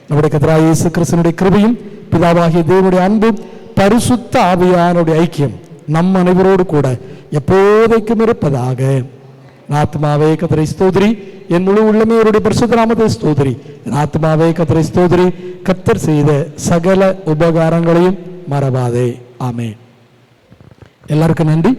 நம்முடைய கர்த்தராகிய இயேசு கிறிஸ்துவினுடைய கிருபையும் பிதாவாகிய தேவனுடைய அன்பும் பரிசுத்த ஆவியானுடைய ஐக்கியம் நம் அனைவரோடு கூட எப்போதைக்கும் இருப்பதாக. என் ஆத்மாவே கர்த்தரை ஸ்தோத்திரி, என் முழு உள்ளமே அவருடைய பரிசுத்த நாமத்தை ஸ்தோத்திரி. என் ஆத்மாவே கர்த்தரை ஸ்தோத்திரி, கர்த்தர் செய்த சகல உபகாரங்களையும் மறவாதே. ஆமென். எல்லாருக்கும் நன்றி.